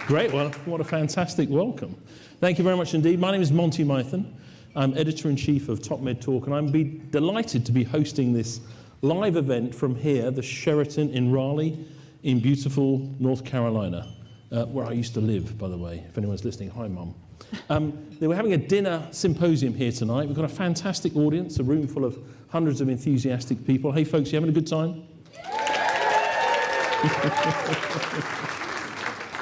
Great, well, what a fantastic welcome. Thank you very much indeed. My name is Monty Mython. I'm Editor-in-Chief of Top Med Talk, and I'm delighted to be hosting this live event from here, the Sheraton in Raleigh, in beautiful North Carolina, where I used to live, by the way, if anyone's listening. Hi, Mum. We're having a dinner symposium here tonight. We've got a fantastic audience, a room full of hundreds of enthusiastic people. Hey, folks, you having a good time?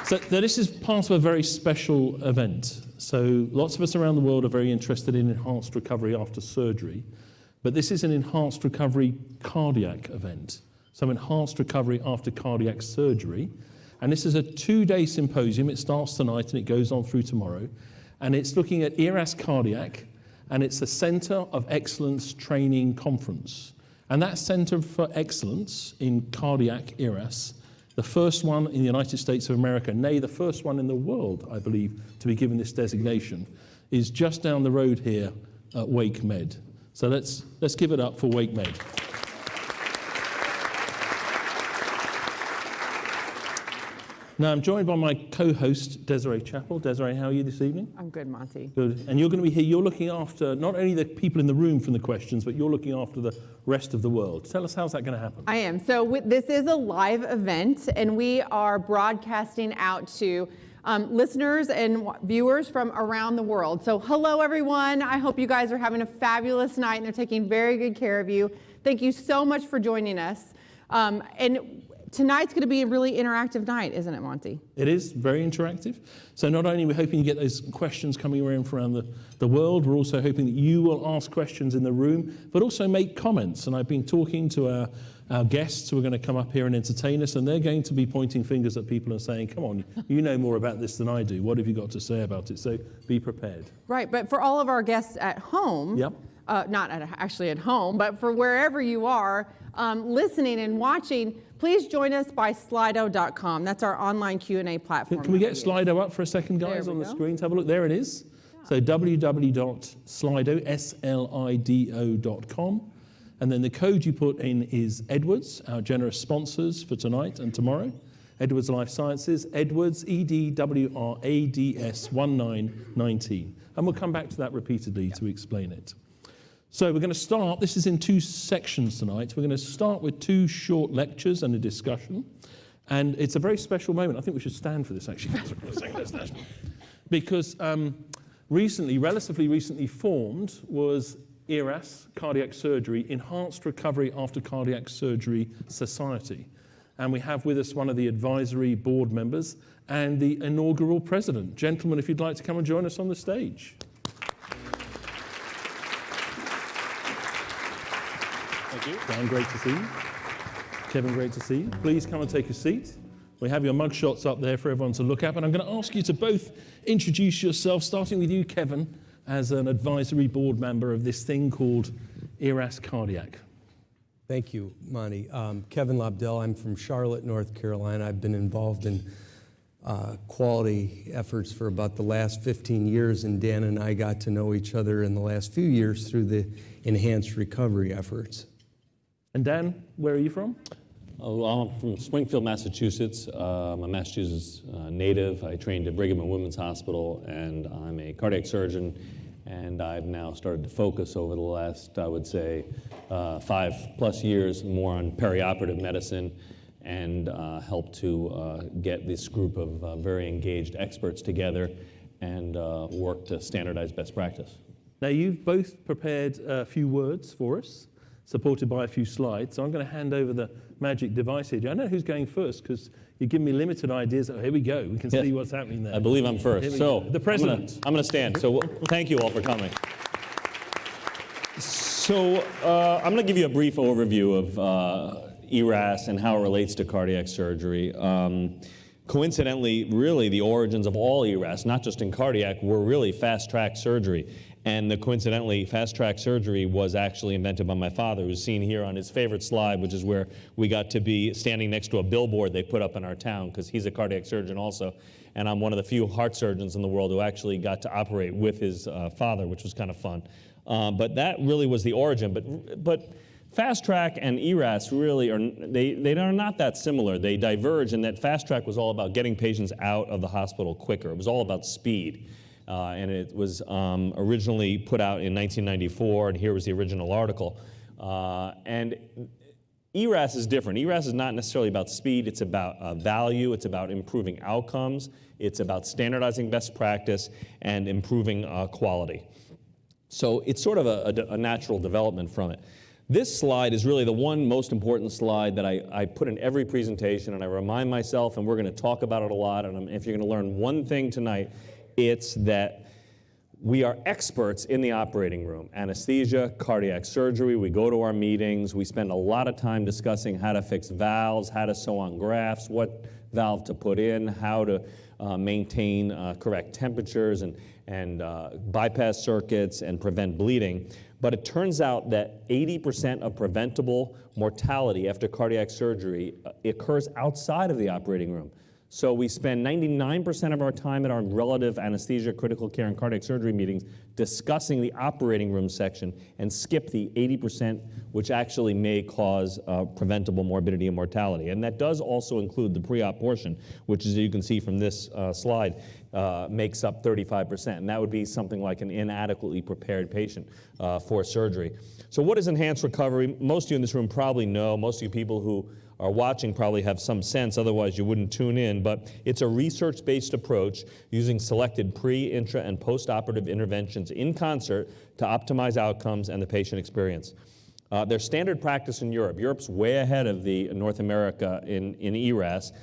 So this is part of a very special event. So lots of us around the world are very interested in enhanced recovery after surgery, but this is an enhanced recovery cardiac event. So enhanced recovery after cardiac surgery. And this is a 2-day symposium. It starts tonight and it goes on through tomorrow. And it's looking at ERAS Cardiac, and it's a Center of Excellence Training Conference. And that Center for Excellence in Cardiac ERAS, the first one in the United States of America, nay, the first one in the world, I believe, to be given this designation, is just down the road here at Wakemed. So let's give it up for Wakemed. Now, I'm joined by my co-host, Desiree Chappell. Desiree, how are you this evening? I'm good, Monty. Good. And you're going to be here, you're looking after not only the people in the room from the questions, but you're looking after the rest of the world. Tell us, how's that going to happen? I am. So this is a live event, and we are broadcasting out to listeners and viewers from around the world. So hello, everyone. I hope you guys are having a fabulous night, and they're taking very good care of you. Thank you so much for joining us. And tonight's going to be a really interactive night, isn't it, Monty? It is very interactive. So not only are we hoping you get those questions coming around from the world, we're also hoping that you will ask questions in the room, but also make comments. And I've been talking to our guests who are going to come up here and entertain us, and they're going to be pointing fingers at people and saying, come on, you know more about this than I do. What have you got to say about it? So be prepared. Right, but for all of our guests at home, yep. Not actually at home, but for wherever you are listening and watching, please join us by Slido.com. That's our online Q&A platform. Can we get Slido up for a second, guys, on the screen? Have a look. There it is. Yeah. So www.slido.com. And then the code you put in is Edwards, our generous sponsors for tonight and tomorrow. Edwards Life Sciences, Edwards, EDWRADS 1919. And we'll come back to that repeatedly to explain it. So we're going to start, this is in 2 sections tonight. We're going to start with 2 short lectures and a discussion. And it's a very special moment. I think we should stand for this, actually. Because relatively recently formed was ERAS, Cardiac Surgery, Enhanced Recovery After Cardiac Surgery Society. And we have with us one of the advisory board members and the inaugural president. Gentlemen, if you'd like to come and join us on the stage. Thank you. Dan, great to see you. Kevin, great to see you. Please come and take a seat. We have your mug shots up there for everyone to look at, and I'm going to ask you to both introduce yourself, starting with you, Kevin, as an advisory board member of this thing called ERAS Cardiac. Thank you, Monty. Kevin Lobdell. I'm from Charlotte, North Carolina. I've been involved in quality efforts for about the last 15 years, and Dan and I got to know each other in the last few years through the enhanced recovery efforts. And Dan, where are you from? Oh, I'm from Springfield, Massachusetts. I'm a Massachusetts native. I trained at Brigham and Women's Hospital, and I'm a cardiac surgeon. And I've now started to focus over the last, I would say, 5+ years more on perioperative medicine, and help to get this group of very engaged experts together and work to standardize best practice. Now, you've both prepared a few words for us, supported by a few slides. So I'm going to hand over the magic device here. I know who's going first because you give me limited ideas. Oh, here we go. We can see what's happening there. I believe I'm first. So the president. I'm going to stand. So thank you all for coming. So I'm going to give you a brief overview of ERAS and how it relates to cardiac surgery. Coincidentally, really the origins of all ERAS, not just in cardiac, were really fast-track surgery. And coincidentally, fast-track surgery was actually invented by my father, who's seen here on his favorite slide, which is where we got to be standing next to a billboard they put up in our town, because he's a cardiac surgeon also. And I'm one of the few heart surgeons in the world who actually got to operate with his father, which was kind of fun. But that really was the origin. But Fast Track and ERAS really they are not that similar. They diverge in that Fast Track was all about getting patients out of the hospital quicker. It was all about speed. And it was originally put out in 1994, and here was the original article. And ERAS is different. ERAS is not necessarily about speed. It's about value. It's about improving outcomes. It's about standardizing best practice and improving quality. So it's sort of a natural development from it. This slide is really the one most important slide that I put in every presentation, and I remind myself, and we're going to talk about it a lot, and if you're going to learn one thing tonight, it's that we are experts in the operating room. Anesthesia, cardiac surgery, we go to our meetings, we spend a lot of time discussing how to fix valves, how to sew on grafts, what valve to put in, how to maintain correct temperatures and bypass circuits and prevent bleeding. But it turns out that 80% of preventable mortality after cardiac surgery occurs outside of the operating room. So we spend 99% of our time at our relative anesthesia, critical care, and cardiac surgery meetings discussing the operating room section and skip the 80%, which actually may cause preventable morbidity and mortality. And that does also include the pre-op portion, which, as you can see from this slide, makes up 35%. And that would be something like an inadequately prepared patient for surgery. So what is enhanced recovery? Most of you in this room probably know. Most of you people who are watching probably have some sense, otherwise you wouldn't tune in, but it's a research-based approach using selected pre, intra, and post-operative interventions in concert to optimize outcomes and the patient experience. There's standard practice in Europe. Europe's way ahead of the North America in ERAS.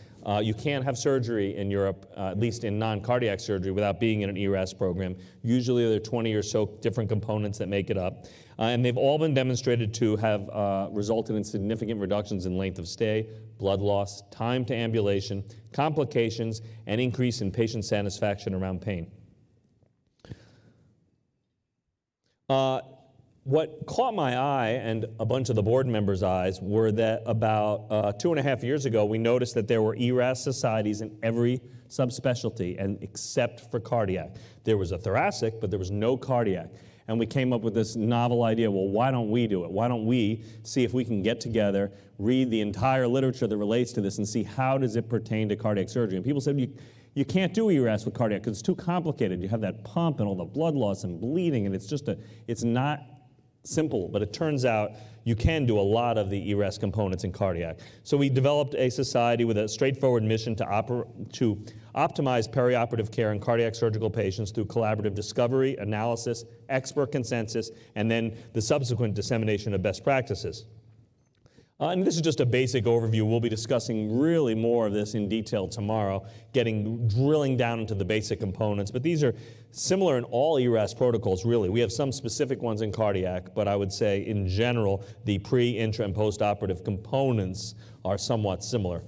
You can't have surgery in Europe, at least in non-cardiac surgery, without being in an ERAS program. Usually there are 20 or so different components that make it up. And they've all been demonstrated to have resulted in significant reductions in length of stay, blood loss, time to ambulation, complications, and increase in patient satisfaction around pain. What caught my eye and a bunch of the board members' eyes were that about 2.5 years ago, we noticed that there were ERAS societies in every subspecialty, and except for cardiac. There was a thoracic, but there was no cardiac. And we came up with this novel idea, well, why don't we do it? Why don't we see if we can get together, read the entire literature that relates to this, and see how does it pertain to cardiac surgery? And people said, you can't do ERAS with cardiac because it's too complicated. You have that pump and all the blood loss and bleeding, and it's not simple, but it turns out you can do a lot of the ERAS components in cardiac. So we developed a society with a straightforward mission to optimize perioperative care in cardiac surgical patients through collaborative discovery, analysis, expert consensus, and then the subsequent dissemination of best practices. And this is just a basic overview. We'll be discussing really more of this in detail tomorrow, drilling down into the basic components. But these are similar in all ERAS protocols, really. We have some specific ones in cardiac, but I would say in general, the pre, intra, and post-operative components are somewhat similar.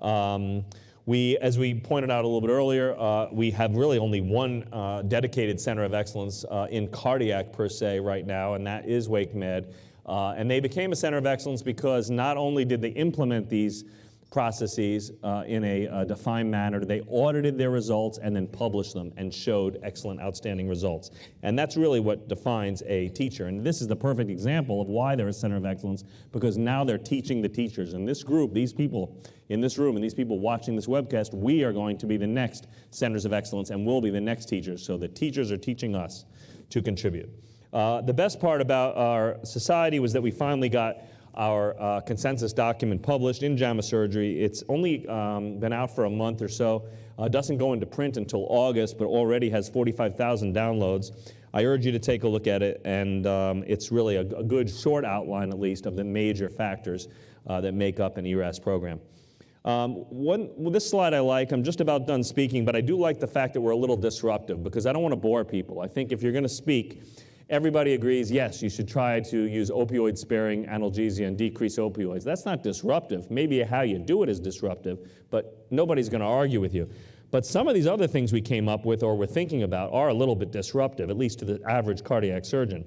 As we pointed out a little bit earlier, we have really only one dedicated center of excellence in cardiac per se right now, and that is Wakemed. And they became a center of excellence because not only did they implement these processes in a defined manner, they audited their results and then published them and showed excellent, outstanding results. And that's really what defines a teacher. And this is the perfect example of why they're a center of excellence, because now they're teaching the teachers. And this group, these people in this room and these people watching this webcast, we are going to be the next centers of excellence and we'll be the next teachers. So the teachers are teaching us to contribute. The best part about our society was that we finally got our consensus document published in JAMA Surgery. It's only been out for a month or so. Doesn't go into print until August, but already has 45,000 downloads. I urge you to take a look at it, and it's really a good short outline, at least, of the major factors that make up an ERAS program. This slide I like. I'm just about done speaking, but I do like the fact that we're a little disruptive because I don't want to bore people. I think if you're going to speak, everybody agrees, yes, you should try to use opioid-sparing analgesia and decrease opioids. That's not disruptive. Maybe how you do it is disruptive, but nobody's going to argue with you. But some of these other things we came up with or we're thinking about are a little bit disruptive, at least to the average cardiac surgeon.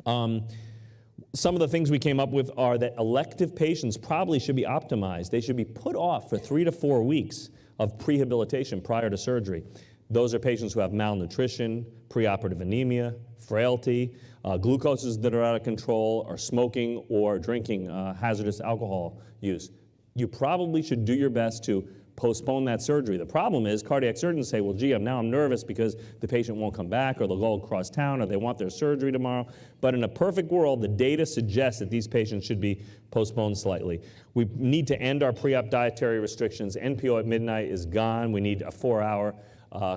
Some of the things we came up with are that elective patients probably should be optimized. They should be put off for 3 to 4 weeks of prehabilitation prior to surgery. Those are patients who have malnutrition, preoperative anemia, frailty, glucoses that are out of control, or smoking or drinking hazardous alcohol use. You probably should do your best to postpone that surgery. The problem is cardiac surgeons say, well, gee, I'm nervous because the patient won't come back, or they'll go across town, or they want their surgery tomorrow. But in a perfect world, the data suggests that these patients should be postponed slightly. We need to end our pre-op dietary restrictions. NPO at midnight is gone. We need a 4-hour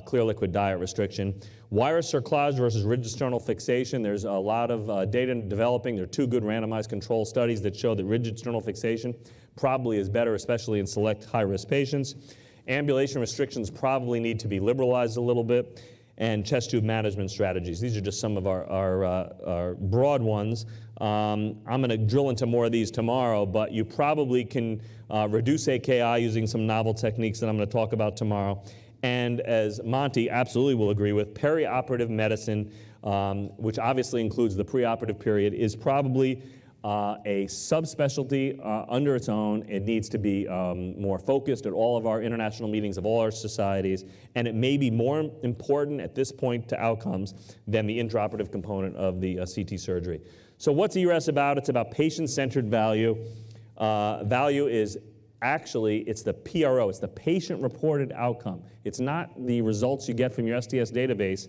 clear liquid diet restriction. Wire cerclage versus rigid sternal fixation. There's a lot of data developing. There are 2 good randomized control studies that show that rigid sternal fixation probably is better, especially in select high-risk patients. Ambulation restrictions probably need to be liberalized a little bit, and chest tube management strategies. These are just some of our broad ones. I'm going to drill into more of these tomorrow, but you probably can reduce AKI using some novel techniques that I'm going to talk about tomorrow. And as Monty absolutely will agree with, perioperative medicine, which obviously includes the preoperative period, is probably a subspecialty under its own. It needs to be more focused at all of our international meetings of all our societies, and it may be more important at this point to outcomes than the intraoperative component of the CT surgery. So what's ERS about? It's about patient-centered value. Value is actually, it's the PRO, it's the patient-reported outcome. It's not the results you get from your STS database.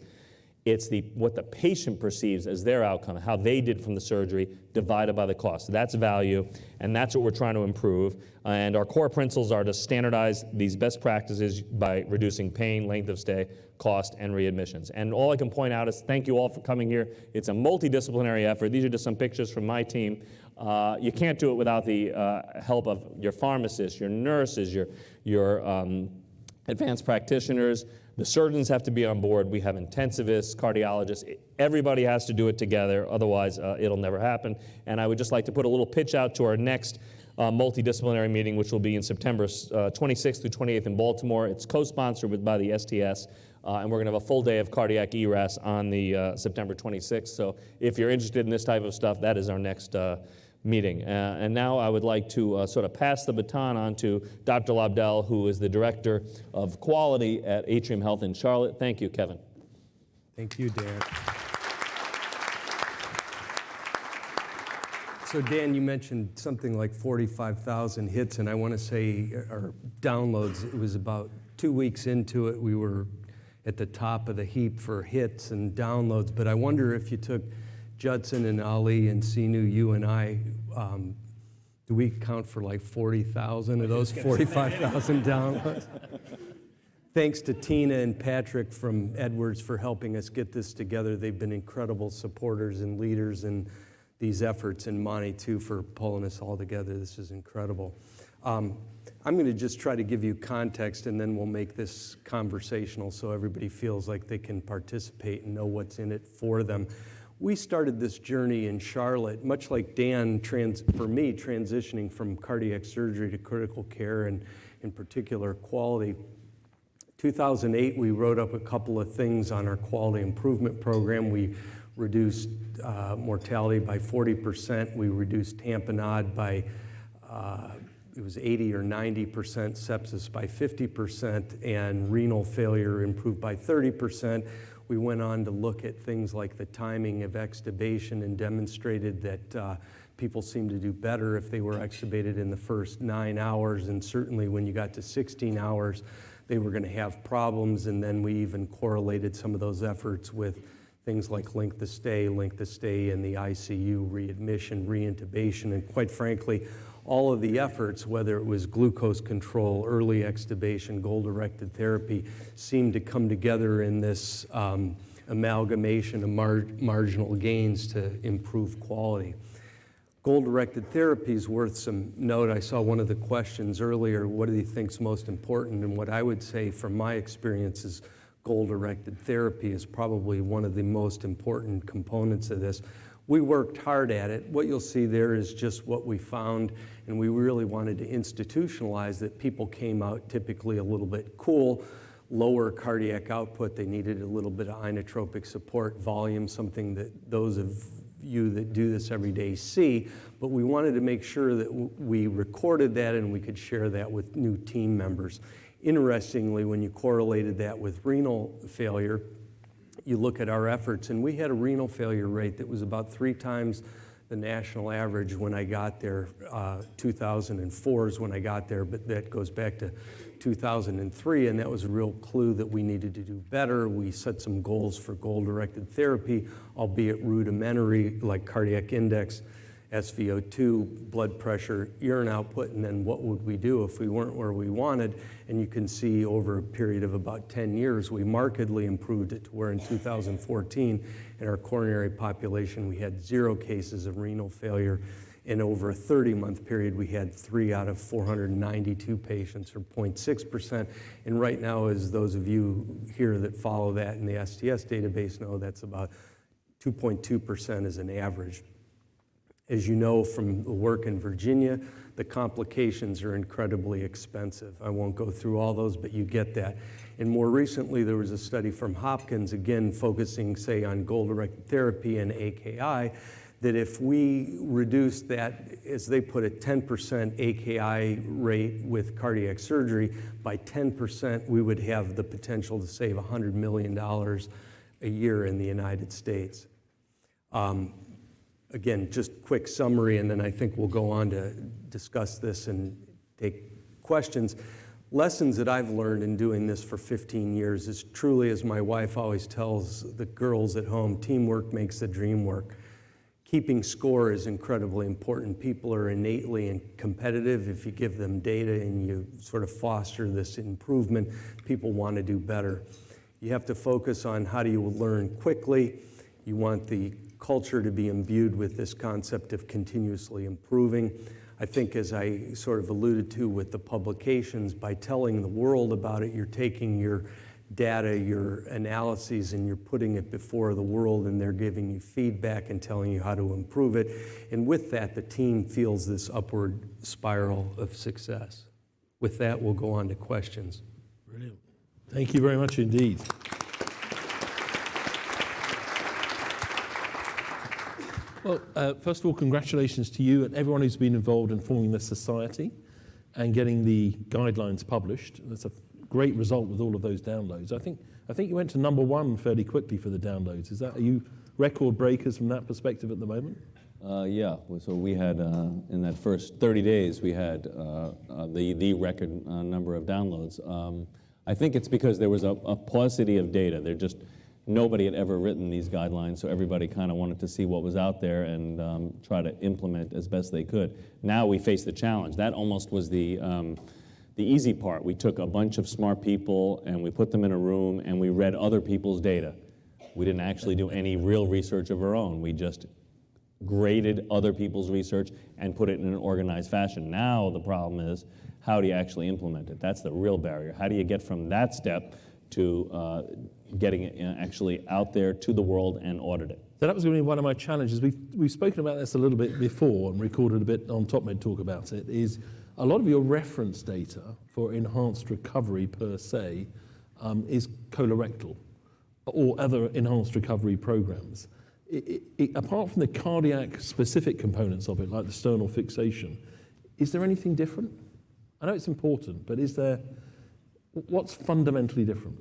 It's what the patient perceives as their outcome, how they did from the surgery, divided by the cost. That's value, and that's what we're trying to improve. And our core principles are to standardize these best practices by reducing pain, length of stay, cost, and readmissions. And all I can point out is thank you all for coming here. It's a multidisciplinary effort. These are just some pictures from my team. You can't do it without the help of your pharmacists, your nurses, your advanced practitioners. The surgeons have to be on board. We have intensivists, cardiologists. Everybody has to do it together. Otherwise, it'll never happen. And I would just like to put a little pitch out to our next multidisciplinary meeting, which will be in September 26th through 28th in Baltimore. It's co-sponsored by the STS. And we're going to have a full day of cardiac ERAS on the September 26th. So if you're interested in this type of stuff, that is our next meeting. And now I would like to sort of pass the baton on to Dr. Lobdell, who is the Director of Quality at Atrium Health in Charlotte. Thank you, Kevin. Thank you, Dan. So Dan, you mentioned something like 45,000 hits, and I want to say, or downloads, it was about 2 weeks into it, we were at the top of the heap for hits and downloads, but I wonder if you took Judson and Ali and Sinu, you and I, do we count for like 40,000 of those 45,000 downloads? Thanks to Tina and Patrick from Edwards for helping us get this together. They've been incredible supporters and leaders in these efforts, and Monty too for pulling us all together. This is incredible. I'm going to just try to give you context, and then we'll make this conversational so everybody feels like they can participate and know what's in it for them. We started this journey in Charlotte, much like Dan, for me, transitioning from cardiac surgery to critical care, and in particular quality. 2008, we wrote up a couple of things on our quality improvement program. We reduced mortality by 40%. We reduced tamponade by, it was 80 or 90%, sepsis by 50%, and renal failure improved by 30%. We went on to look at things like the timing of extubation and demonstrated that people seemed to do better if they were extubated in the first 9 hours, and certainly when you got to 16 hours, they were going to have problems. And then we even correlated some of those efforts with things like length of stay in the ICU, readmission, reintubation, and quite frankly, all of the efforts, whether it was glucose control, early extubation, goal-directed therapy, seemed to come together in this amalgamation of marginal gains to improve quality. Goal-directed therapy is worth some note. I saw one of the questions earlier, what do you think is most important? And what I would say from my experience is goal-directed therapy is probably one of the most important components of this. We worked hard at it. What you'll see there is just what we found, and we really wanted to institutionalize that. People came out typically a little bit cool, lower cardiac output. They needed a little bit of inotropic support, volume, something that those of you that do this every day see, but we wanted to make sure that we recorded that and we could share that with new team members. Interestingly, when you correlated that with renal failure, you look at our efforts, and we had a renal failure rate that was about 3 times the national average when I got there. 2004 is when I got there, but that goes back to 2003, and that was a real clue that we needed to do better. We set some goals for goal-directed therapy, albeit rudimentary, like cardiac index, SVO2, blood pressure, urine output, and then what would we do if we weren't where we wanted? And you can see over a period of about 10 years, we markedly improved it to where in 2014, in our coronary population, we had 0 cases of renal failure. In over a 30-month period, we had 3 out of 492 patients, or 0.6%. And right now, as those of you here that follow that in the STS database know, that's about 2.2% as an average. As you know from the work in Virginia, the complications are incredibly expensive. I won't go through all those, but you get that. And more recently, there was a study from Hopkins, again, focusing, say, on goal-directed therapy and AKI, that if we reduce that, as they put it, 10% AKI rate with cardiac surgery, by 10%, we would have the potential to save $100 million a year in the United States. Again, just quick summary, and then I think we'll go on to discuss this and take questions. Lessons that I've learned in doing this for 15 years is truly, as my wife always tells the girls at home, teamwork makes the dream work. Keeping score is incredibly important. People are innately competitive. If you give them data and you sort of foster this improvement, people want to do better. You have to focus on how do you learn quickly. You want the culture to be imbued with this concept of continuously improving. I think, as I sort of alluded to with the publications, by telling the world about it, you're taking your data, your analyses, and you're putting it before the world, and they're giving you feedback and telling you how to improve it. And with that, the team feels this upward spiral of success. With that, we'll go on to questions. Brilliant. Thank you very much indeed. Well, first of all, congratulations to you and everyone who's been involved in forming this society and getting the guidelines published. That's a great result with all of those downloads. I think you went to #1 fairly quickly for the downloads. Are you record breakers from that perspective at the moment? Yeah, so we had, in that first 30 days, we had the record number of downloads. I think it's because there was a paucity of data. Nobody had ever written these guidelines, so everybody kind of wanted to see what was out there and try to implement as best they could. Now we face the challenge. That almost was the easy part. We took a bunch of smart people and we put them in a room and we read other people's data. We didn't actually do any real research of our own. We just graded other people's research and put it in an organized fashion. Now the problem is, how do you actually implement it? That's the real barrier. How do you get from that step to getting it actually out there to the world and audit it? So that was going to be one of my challenges. We've spoken about this a little bit before and recorded a bit on TopMed Talk about it, is a lot of your reference data for enhanced recovery per se is colorectal or other enhanced recovery programs. Apart from the cardiac specific components of it, like the sternal fixation, is there anything different? I know it's important, but what's fundamentally different?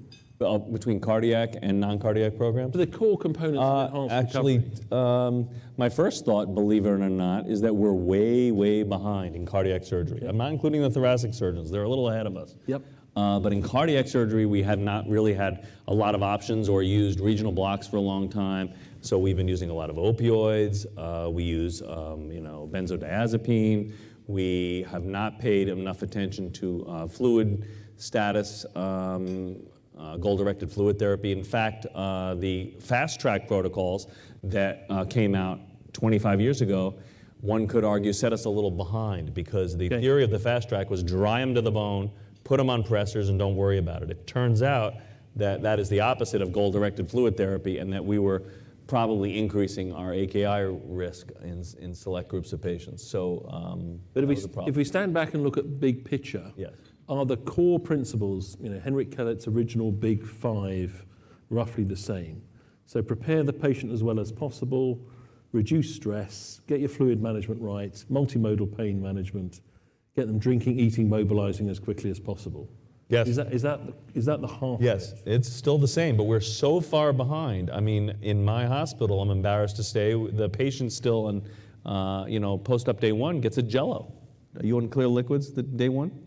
Between cardiac and non-cardiac programs? The core components of enhanced recovery. My first thought, believe it or not, is that we're way, way behind in cardiac surgery. Yep. I'm not including the thoracic surgeons. They're a little ahead of us. Yep. But in cardiac surgery, we have not really had a lot of options or used regional blocks for a long time. So we've been using a lot of opioids. We use, benzodiazepine. We have not paid enough attention to fluid status, goal-directed fluid therapy. In fact, the fast-track protocols that came out 25 years ago, one could argue set us a little behind, because the theory of the fast-track was dry them to the bone, put them on pressors, and don't worry about it. It turns out that that is the opposite of goal-directed fluid therapy, and that we were probably increasing our AKI risk in select groups of patients. So, but if we stand back and look at the big picture, yes, are the core principles, Henrik Kellett's original big 5, roughly the same? So prepare the patient as well as possible, reduce stress, get your fluid management right, multimodal pain management, get them drinking, eating, mobilizing as quickly as possible. Yes. Is that the heart? Yes, it's still the same, but we're so far behind. I mean, in my hospital, I'm embarrassed to say, the patient still on, post-op day 1 gets a Jello. Are you on clear liquids day 1?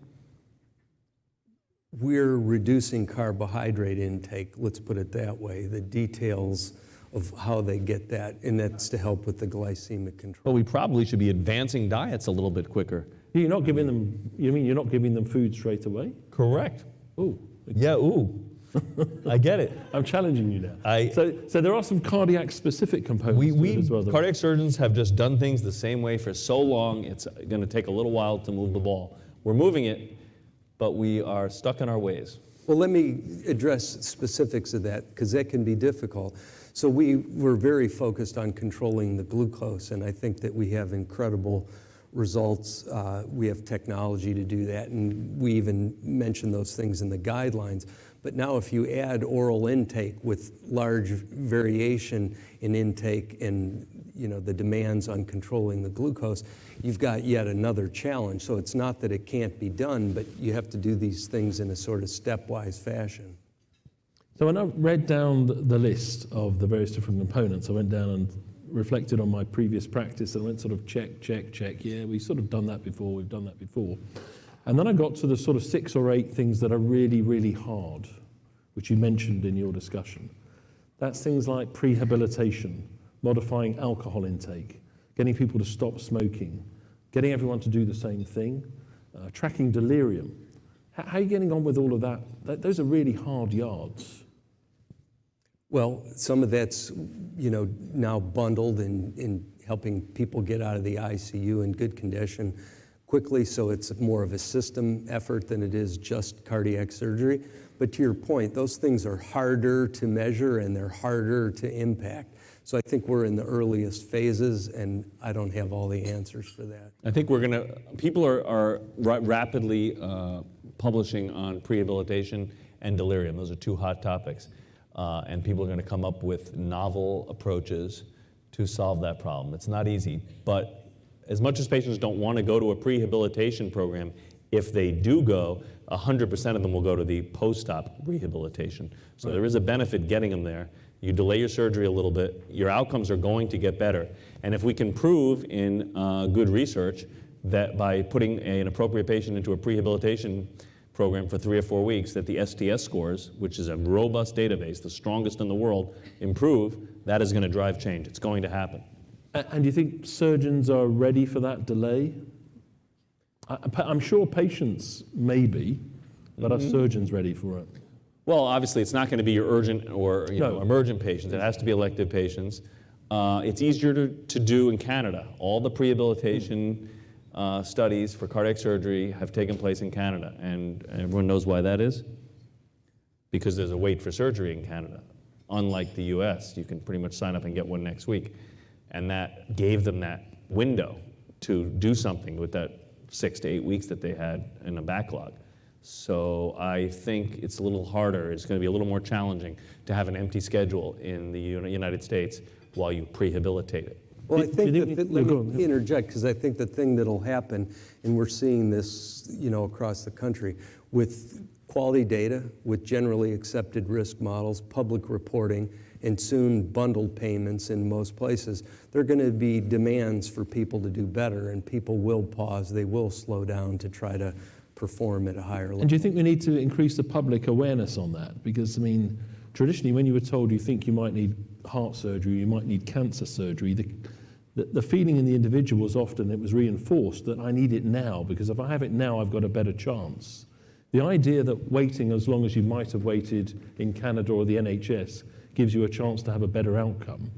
We're reducing carbohydrate intake, let's put it that way. The details of how they get that, and that's to help with the glycemic control. Well, we probably should be advancing diets a little bit quicker. You're not giving them. You mean you're not giving them food straight away? Correct. Oh, Yeah, ooh. I get it. I'm challenging you now. So there are some cardiac specific components to it as well. Cardiac surgeons have just done things the same way for so long. It's going to take a little while to move the ball. We're moving it, but we are stuck in our ways. Well, let me address specifics of that, because that can be difficult. So we're very focused on controlling the glucose, and I think that we have incredible results. We have technology to do that, and we even mention those things in the guidelines. But now if you add oral intake with large variation in intake and the demands on controlling the glucose, you've got yet another challenge. So it's not that it can't be done, but you have to do these things in a sort of stepwise fashion. So when I read down the list of the various different components, I went down and reflected on my previous practice and went sort of check, check, check. Yeah, we've sort of done that before, we've done that before. And then I got to the sort of 6 or 8 things that are really, really hard, which you mentioned in your discussion. That's things like prehabilitation, modifying alcohol intake, getting people to stop smoking, getting everyone to do the same thing, tracking delirium. How are you getting on with all of that? Those are really hard yards. Well, some of that's, now bundled in helping people get out of the ICU in good condition quickly, so it's more of a system effort than it is just cardiac surgery. But to your point, those things are harder to measure and they're harder to impact. So I think we're in the earliest phases, and I don't have all the answers for that. I think people are rapidly publishing on prehabilitation and delirium. Those are 2 hot topics. And people are going to come up with novel approaches to solve that problem. It's not easy, but as much as patients don't want to go to a prehabilitation program, if they do go, 100% of them will go to the post-op rehabilitation. So there is a benefit getting them there. You delay your surgery a little bit, your outcomes are going to get better. And if we can prove in good research that by putting an appropriate patient into a prehabilitation program for 3 or 4 weeks, that the STS scores, which is a robust database, the strongest in the world, improve, that is going to drive change. It's going to happen. And do you think surgeons are ready for that delay? I'm sure patients may be, but are surgeons ready for it? Well, obviously, it's not going to be your urgent or emergent patients. It has to be elective patients. It's easier to do in Canada. All the prehabilitation studies for cardiac surgery have taken place in Canada, and everyone knows why that is. Because there's a wait for surgery in Canada. Unlike the US, you can pretty much sign up and get one next week. And that gave them that window to do something with that 6 to 8 weeks that they had in a backlog. So I think it's a little harder, it's going to be a little more challenging to have an empty schedule in the United States while you prehabilitate it. Well, I think let me interject, because I think the thing that'll happen, and we're seeing this, across the country, with quality data, with generally accepted risk models, public reporting, and soon bundled payments in most places, there are going to be demands for people to do better, and people will pause, they will slow down to try to perform at a higher level. And do you think we need to increase the public awareness on that? Because, traditionally, when you were told you think you might need heart surgery, you might need cancer surgery, the feeling in the individual was often, it was reinforced that I need it now, because if I have it now, I've got a better chance. The idea that waiting as long as you might have waited in Canada or the NHS gives you a chance to have a better outcome,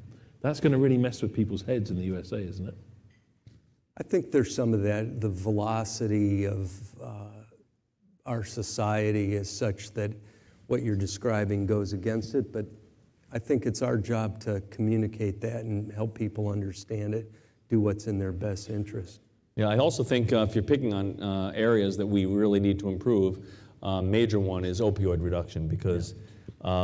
that's going to really mess with people's heads in the USA, isn't it? I think there's some of that. The velocity of our society is such that what you're describing goes against it, but I think it's our job to communicate that and help people understand it, do what's in their best interest. Yeah, I also think if you're picking on areas that we really need to improve, major one is opioid reduction, because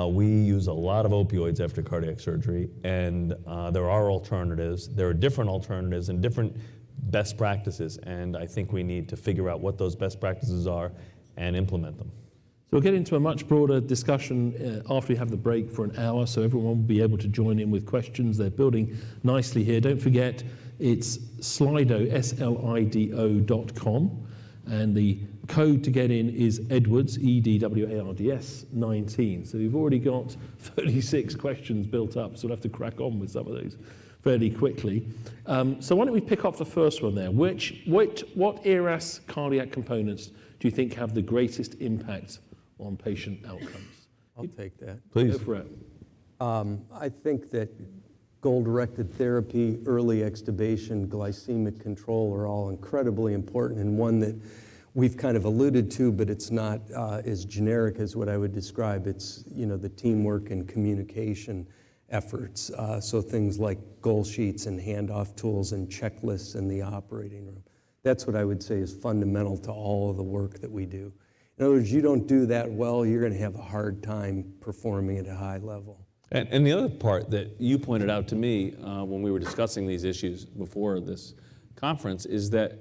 we use a lot of opioids after cardiac surgery, and there are alternatives. There are different alternatives and different best practices, and I think we need to figure out what those best practices are and implement them. So we'll get into a much broader discussion after we have the break for an hour, so everyone will be able to join in with questions. They're building nicely here. Don't forget, it's Slido, slido.com, and the code to get in is Edwards, EDWARDS 19. So we've already got 36 questions built up, so we'll have to crack on with some of those fairly quickly. So why don't we pick off the first one there? What ERAS cardiac components do you think have the greatest impact on patient outcomes? I'll take that. Please. Go for it. I think that goal-directed therapy, early extubation, glycemic control are all incredibly important, and one that we've kind of alluded to, but it's not as generic as what I would describe. It's, the teamwork and communication efforts. So things like goal sheets and handoff tools and checklists in the operating room. That's what I would say is fundamental to all of the work that we do. In other words, you don't do that well, you're going to have a hard time performing at a high level. And the other part that you pointed out to me when we were discussing these issues before this conference is that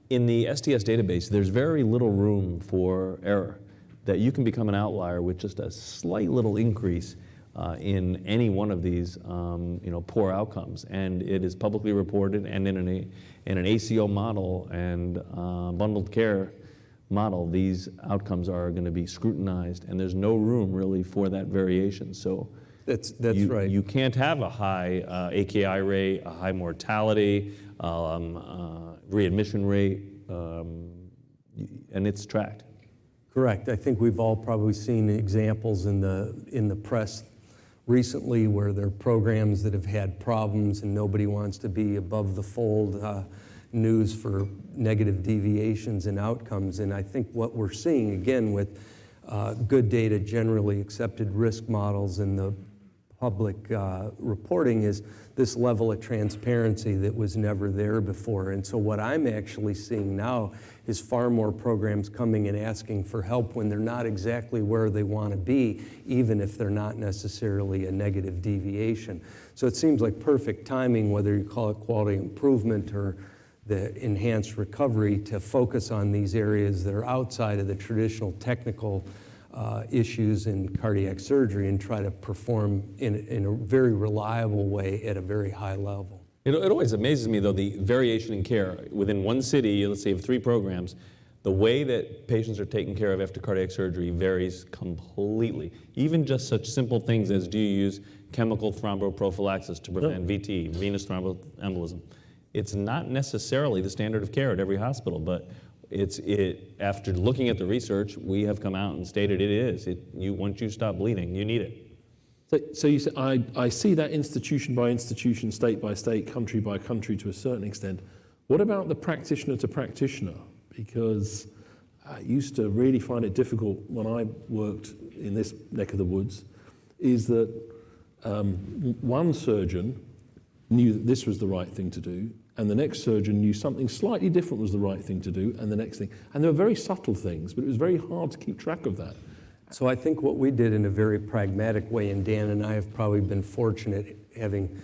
in the STS database, there's very little room for error, that you can become an outlier with just a slight little increase in any one of these poor outcomes. And it is publicly reported, and in an ACO model and bundled care model, these outcomes are going to be scrutinized, and there's no room really for that variation. So That's right. You can't have a high AKI rate, a high mortality, readmission rate, and it's tracked. Correct. I think we've all probably seen examples in the press recently where there are programs that have had problems and nobody wants to be above the fold news for negative deviations in outcomes. And I think what we're seeing, again, with good data, generally accepted risk models and the public reporting is this level of transparency that was never there before. And so what I'm actually seeing now is far more programs coming and asking for help when they're not exactly where they want to be, even if they're not necessarily a negative deviation. So it seems like perfect timing, whether you call it quality improvement or the enhanced recovery, to focus on these areas that are outside of the traditional technical issues in cardiac surgery and try to perform in a very reliable way at a very high level. It always amazes me, though, the variation in care. Within one city, let's say you have 3 programs, the way that patients are taken care of after cardiac surgery varies completely. Even just such simple things as, do you use chemical thromboprophylaxis to prevent VT, venous thromboembolism? It's not necessarily the standard of care at every hospital, but after looking at the research, we have come out and stated it is. Once you stop bleeding, you need it. So you say, I see that institution by institution, state by state, country by country to a certain extent. What about the practitioner to practitioner? Because I used to really find it difficult when I worked in this neck of the woods, is that one surgeon knew that this was the right thing to do, and the next surgeon knew something slightly different was the right thing to do, and the next thing. And there were very subtle things, but it was very hard to keep track of that. So I think what we did in a very pragmatic way, and Dan and I have probably been fortunate, having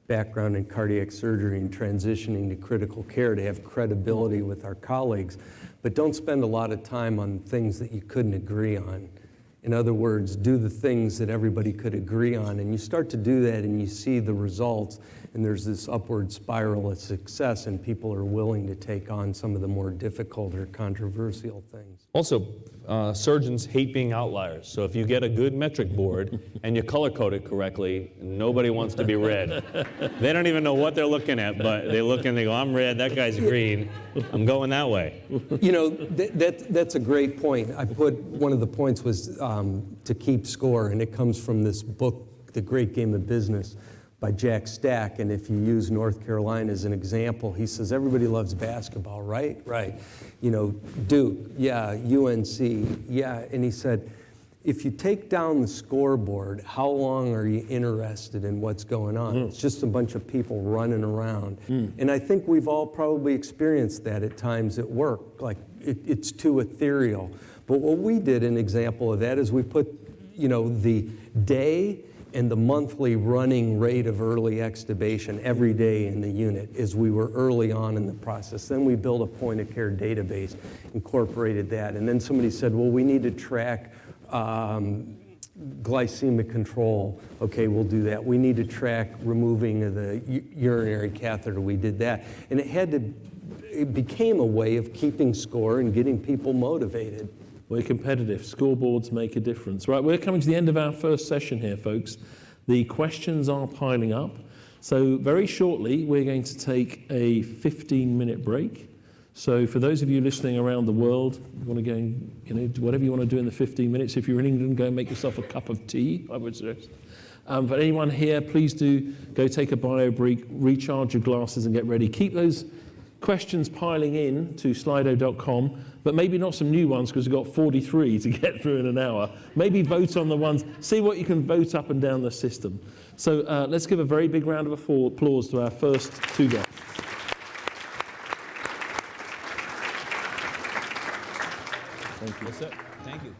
background in cardiac surgery and transitioning to critical care, to have credibility with our colleagues, but don't spend a lot of time on things that you couldn't agree on. In other words, do the things that everybody could agree on, and you start to do that and you see the results, and there's this upward spiral of success, and people are willing to take on some of the more difficult or controversial things. Also, surgeons hate being outliers. So if you get a good metric board and you color code it correctly, nobody wants to be red. They don't even know what they're looking at, but they look and they go, I'm red, that guy's green, I'm going that way. That's a great point. I put, one of the points was to keep score, and it comes from this book, The Great Game of Business, by Jack Stack. And if you use North Carolina as an example, he says, everybody loves basketball, right? Right. Duke, yeah, UNC, yeah. And he said, if you take down the scoreboard, how long are you interested in what's going on? It's just a bunch of people running around. And I think we've all probably experienced that at times at work, like it's too ethereal. But what we did, an example of that, is we put, the day and the monthly running rate of early extubation every day in the unit is we were early on in the process. Then we built a point of care database, incorporated that, and then somebody said, well, we need to track glycemic control. Okay, we'll do that. We need to track removing of the urinary catheter. We did that. And it became a way of keeping score and getting people motivated. We're competitive. Scoreboards make a difference. Right, we're coming to the end of our first session here, folks. The questions are piling up. So very shortly, we're going to take a 15-minute break. So for those of you listening around the world, you want to go and, do whatever you want to do in the 15 minutes. If you're in England, go and make yourself a cup of tea, I would suggest. For anyone here, please do go take a bio break, recharge your glasses and get ready. Keep those questions piling in to slido.com, but maybe not some new ones because we've got 43 to get through in an hour. Maybe vote on the ones, see what you can vote up and down the system. So let's give a very big round of applause to our first two guests. Thank you. Yes, sir. Thank you.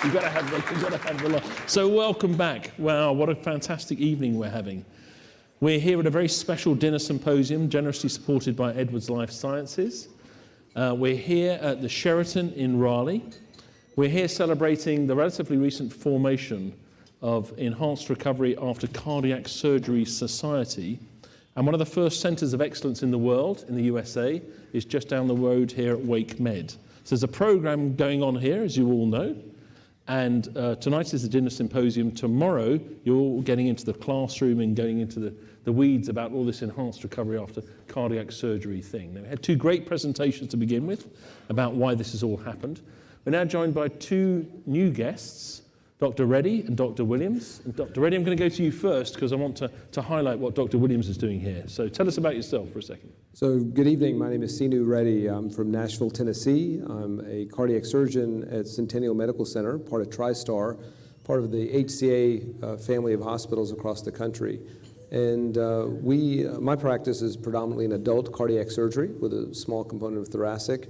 You've got to have the laugh. So welcome back. Wow, what a fantastic evening we're having. We're here at a very special dinner symposium, generously supported by Edwards Life Sciences. We're here at the Sheraton in Raleigh. We're here celebrating the relatively recent formation of Enhanced Recovery After Cardiac Surgery Society. And one of the first centres of excellence in the world, in the USA, is just down the road here at Wakemed. So there's a programme going on here, as you all know. And tonight is the dinner symposium. Tomorrow, you're all getting into the classroom and going into the weeds about all this enhanced recovery after cardiac surgery thing. Now, we had two great presentations to begin with about why this has all happened. We're now joined by two new guests, Dr. Reddy and Dr. Williams. And Dr. Reddy, I'm going to go to you first because I want to highlight what Dr. Williams is doing here. So tell us about yourself for a second. So good evening. My name is Sinu Reddy. I'm from Nashville, Tennessee. I'm a cardiac surgeon at Centennial Medical Center, part of TriStar, part of the HCA family of hospitals across the country. And my practice is predominantly in adult cardiac surgery with a small component of thoracic.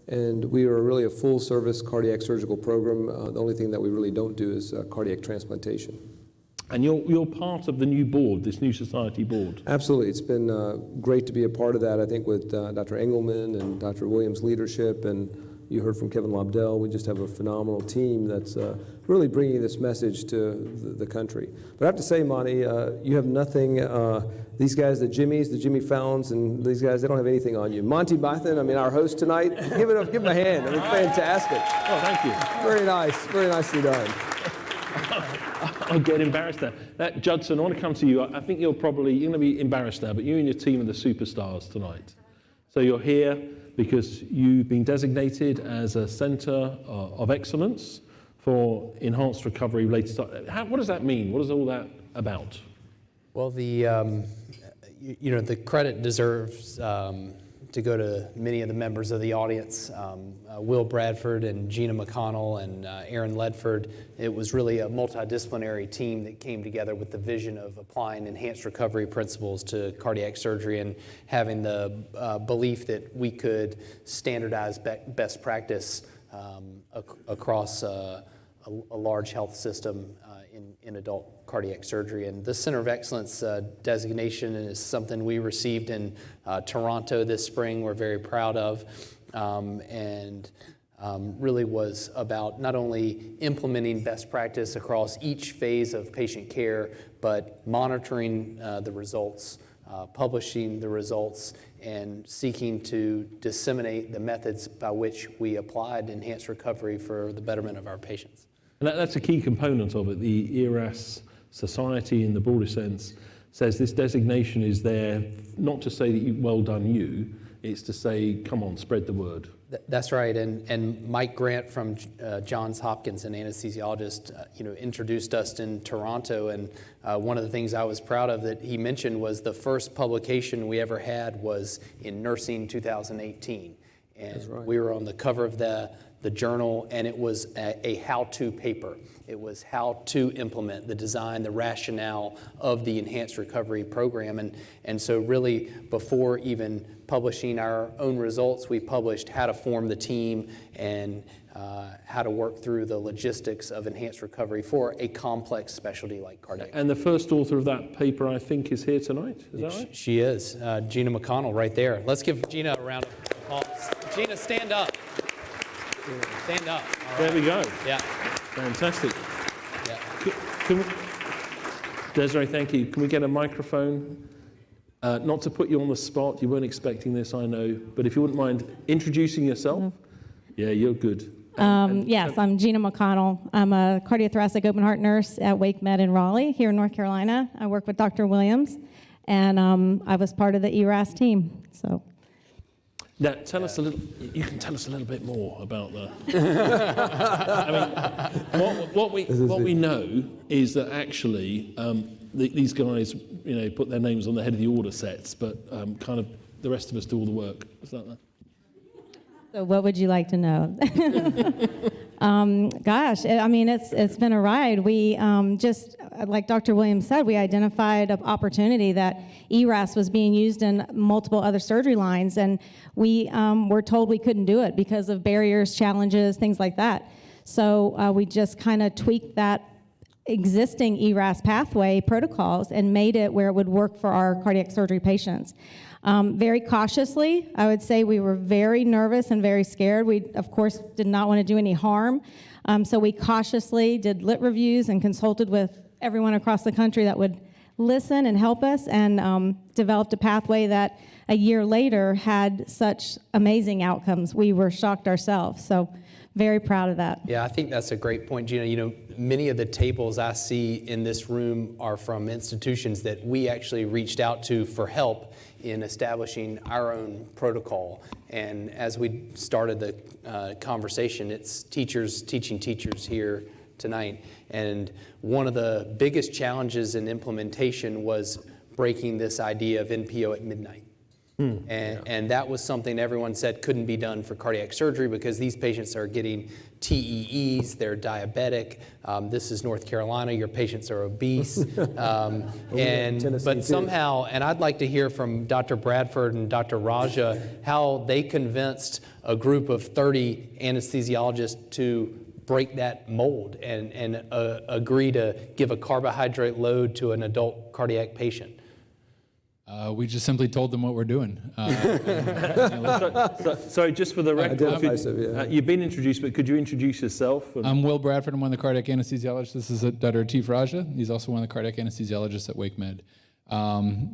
And we are really a full-service cardiac surgical program. The only thing that we really don't do is cardiac transplantation. And you're part of the new board, this new society board. Absolutely. It's been great to be a part of that, I think, with Dr. Engelman and Dr. Williams' leadership. And you heard from Kevin Lobdell. We just have a phenomenal team that's really bringing this message to the country. But I have to say, Monty, you have nothing. These guys, the Jimmy Fallons, and these guys, they don't have anything on you. Monty Bython, I mean, our host tonight, give him a hand. I mean, fantastic. Oh, thank you. Very nicely done. I'll get embarrassed now. Judson, I want to come to you. I think you're going to be embarrassed now, but you and your team are the superstars tonight. So you're here because you've been designated as a centre of excellence for enhanced recovery related to... What does that mean? What is all that about? Well, the credit deserves to go to many of the members of the audience, Will Bradford and Gina McConnell and Aaron Ledford. It was really a multidisciplinary team that came together with the vision of applying enhanced recovery principles to cardiac surgery and having the belief that we could standardize best practice across a large health system in adult cardiac surgery. And the Center of Excellence designation is something we received in Toronto this spring. We're very proud of, and really was about not only implementing best practice across each phase of patient care, but monitoring the results, publishing the results, and seeking to disseminate the methods by which we applied enhanced recovery for the betterment of our patients. And that's a key component of it. The ERAS Society, in the broader sense, says this designation is there not to say that well done you, it's to say, come on, spread the word. That's right, and Mike Grant from Johns Hopkins, an anesthesiologist, introduced us in Toronto, and one of the things I was proud of that he mentioned was the first publication we ever had was in Nursing 2018, and right. We were on the cover of the journal, and it was a how-to paper. It was how to implement the design, the rationale of the enhanced recovery program, and so really before even publishing our own results, we published how to form the team and how to work through the logistics of enhanced recovery for a complex specialty like cardiac. And the first author of that paper, I think, is here tonight. Is that right? She is, Gina McConnell, right there. Let's give Gina a round of applause. Gina, stand up. Stand up. All right. There we go. Yeah. Fantastic. Yeah. Desiree, thank you. Can we get a microphone? Not to put you on the spot, you weren't expecting this, I know, but if you wouldn't mind introducing yourself. Mm-hmm. Yeah, you're good. Yes, I'm Gina McConnell. I'm a cardiothoracic open heart nurse at Wakemed in Raleigh, here in North Carolina. I work with Dr. Williams, and I was part of the ERAS team. So. Now, you can tell us a little bit more about that. I mean, what we know is that actually these guys, put their names on the head of the order sets, but kind of the rest of us do all the work. Is that that? So what would you like to know? Gosh, I mean, it's been a ride. We just, like Dr. Williams said, we identified an opportunity that ERAS was being used in multiple other surgery lines, and we were told we couldn't do it because of barriers, challenges, things like that. So we just kind of tweaked that existing ERAS pathway protocols and made it where it would work for our cardiac surgery patients. Very cautiously, I would say we were very nervous and very scared. We, of course, did not want to do any harm. So we cautiously did lit reviews and consulted with everyone across the country that would listen and help us, and developed a pathway that a year later had such amazing outcomes. We were shocked ourselves. So very proud of that. Yeah, I think that's a great point, Gina. You know, many of the tables I see in this room are from institutions that we actually reached out to for help in establishing our own protocol. And as we started the conversation, it's teachers teaching teachers here tonight. And one of the biggest challenges in implementation was breaking this idea of NPO at midnight. And that was something everyone said couldn't be done for cardiac surgery because these patients are getting TEEs, they're diabetic. This is North Carolina, your patients are obese. But somehow, and I'd like to hear from Dr. Bradford and Dr. Raja how they convinced a group of 30 anesthesiologists to break that mold and agree to give a carbohydrate load to an adult cardiac patient. We just simply told them what we're doing. Sorry, just for the record, you've been introduced, but could you introduce yourself? I'm Will Bradford. I'm one of the cardiac anesthesiologists. This is Dr. Atif Raja. He's also one of the cardiac anesthesiologists at Wakemed.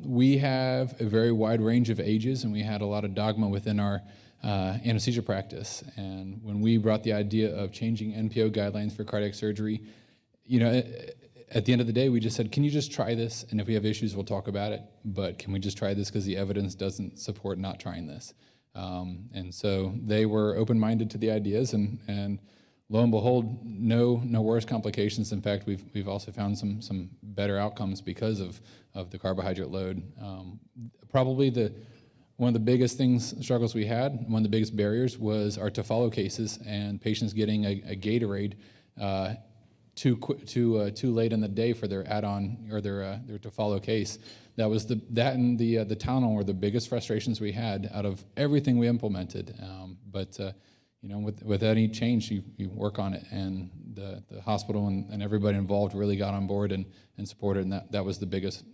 We have a very wide range of ages, and we had a lot of dogma within our anesthesia practice. And when we brought the idea of changing NPO guidelines for cardiac surgery, you know, at the end of the day, we just said, can you just try this? And if we have issues, we'll talk about it. But can we just try this because the evidence doesn't support not trying this? And so they were open-minded to the ideas, and lo and behold, no worse complications. In fact, we've also found some better outcomes because of the carbohydrate load. Probably one of the biggest struggles we had, one of the biggest barriers was our to follow cases and patients getting a Gatorade too late in the day for their add-on or their to follow case. That and the Tylenol were the biggest frustrations we had out of everything we implemented. But you know, with any change, you work on it, and the hospital and everybody involved really got on board and supported, and that was the biggest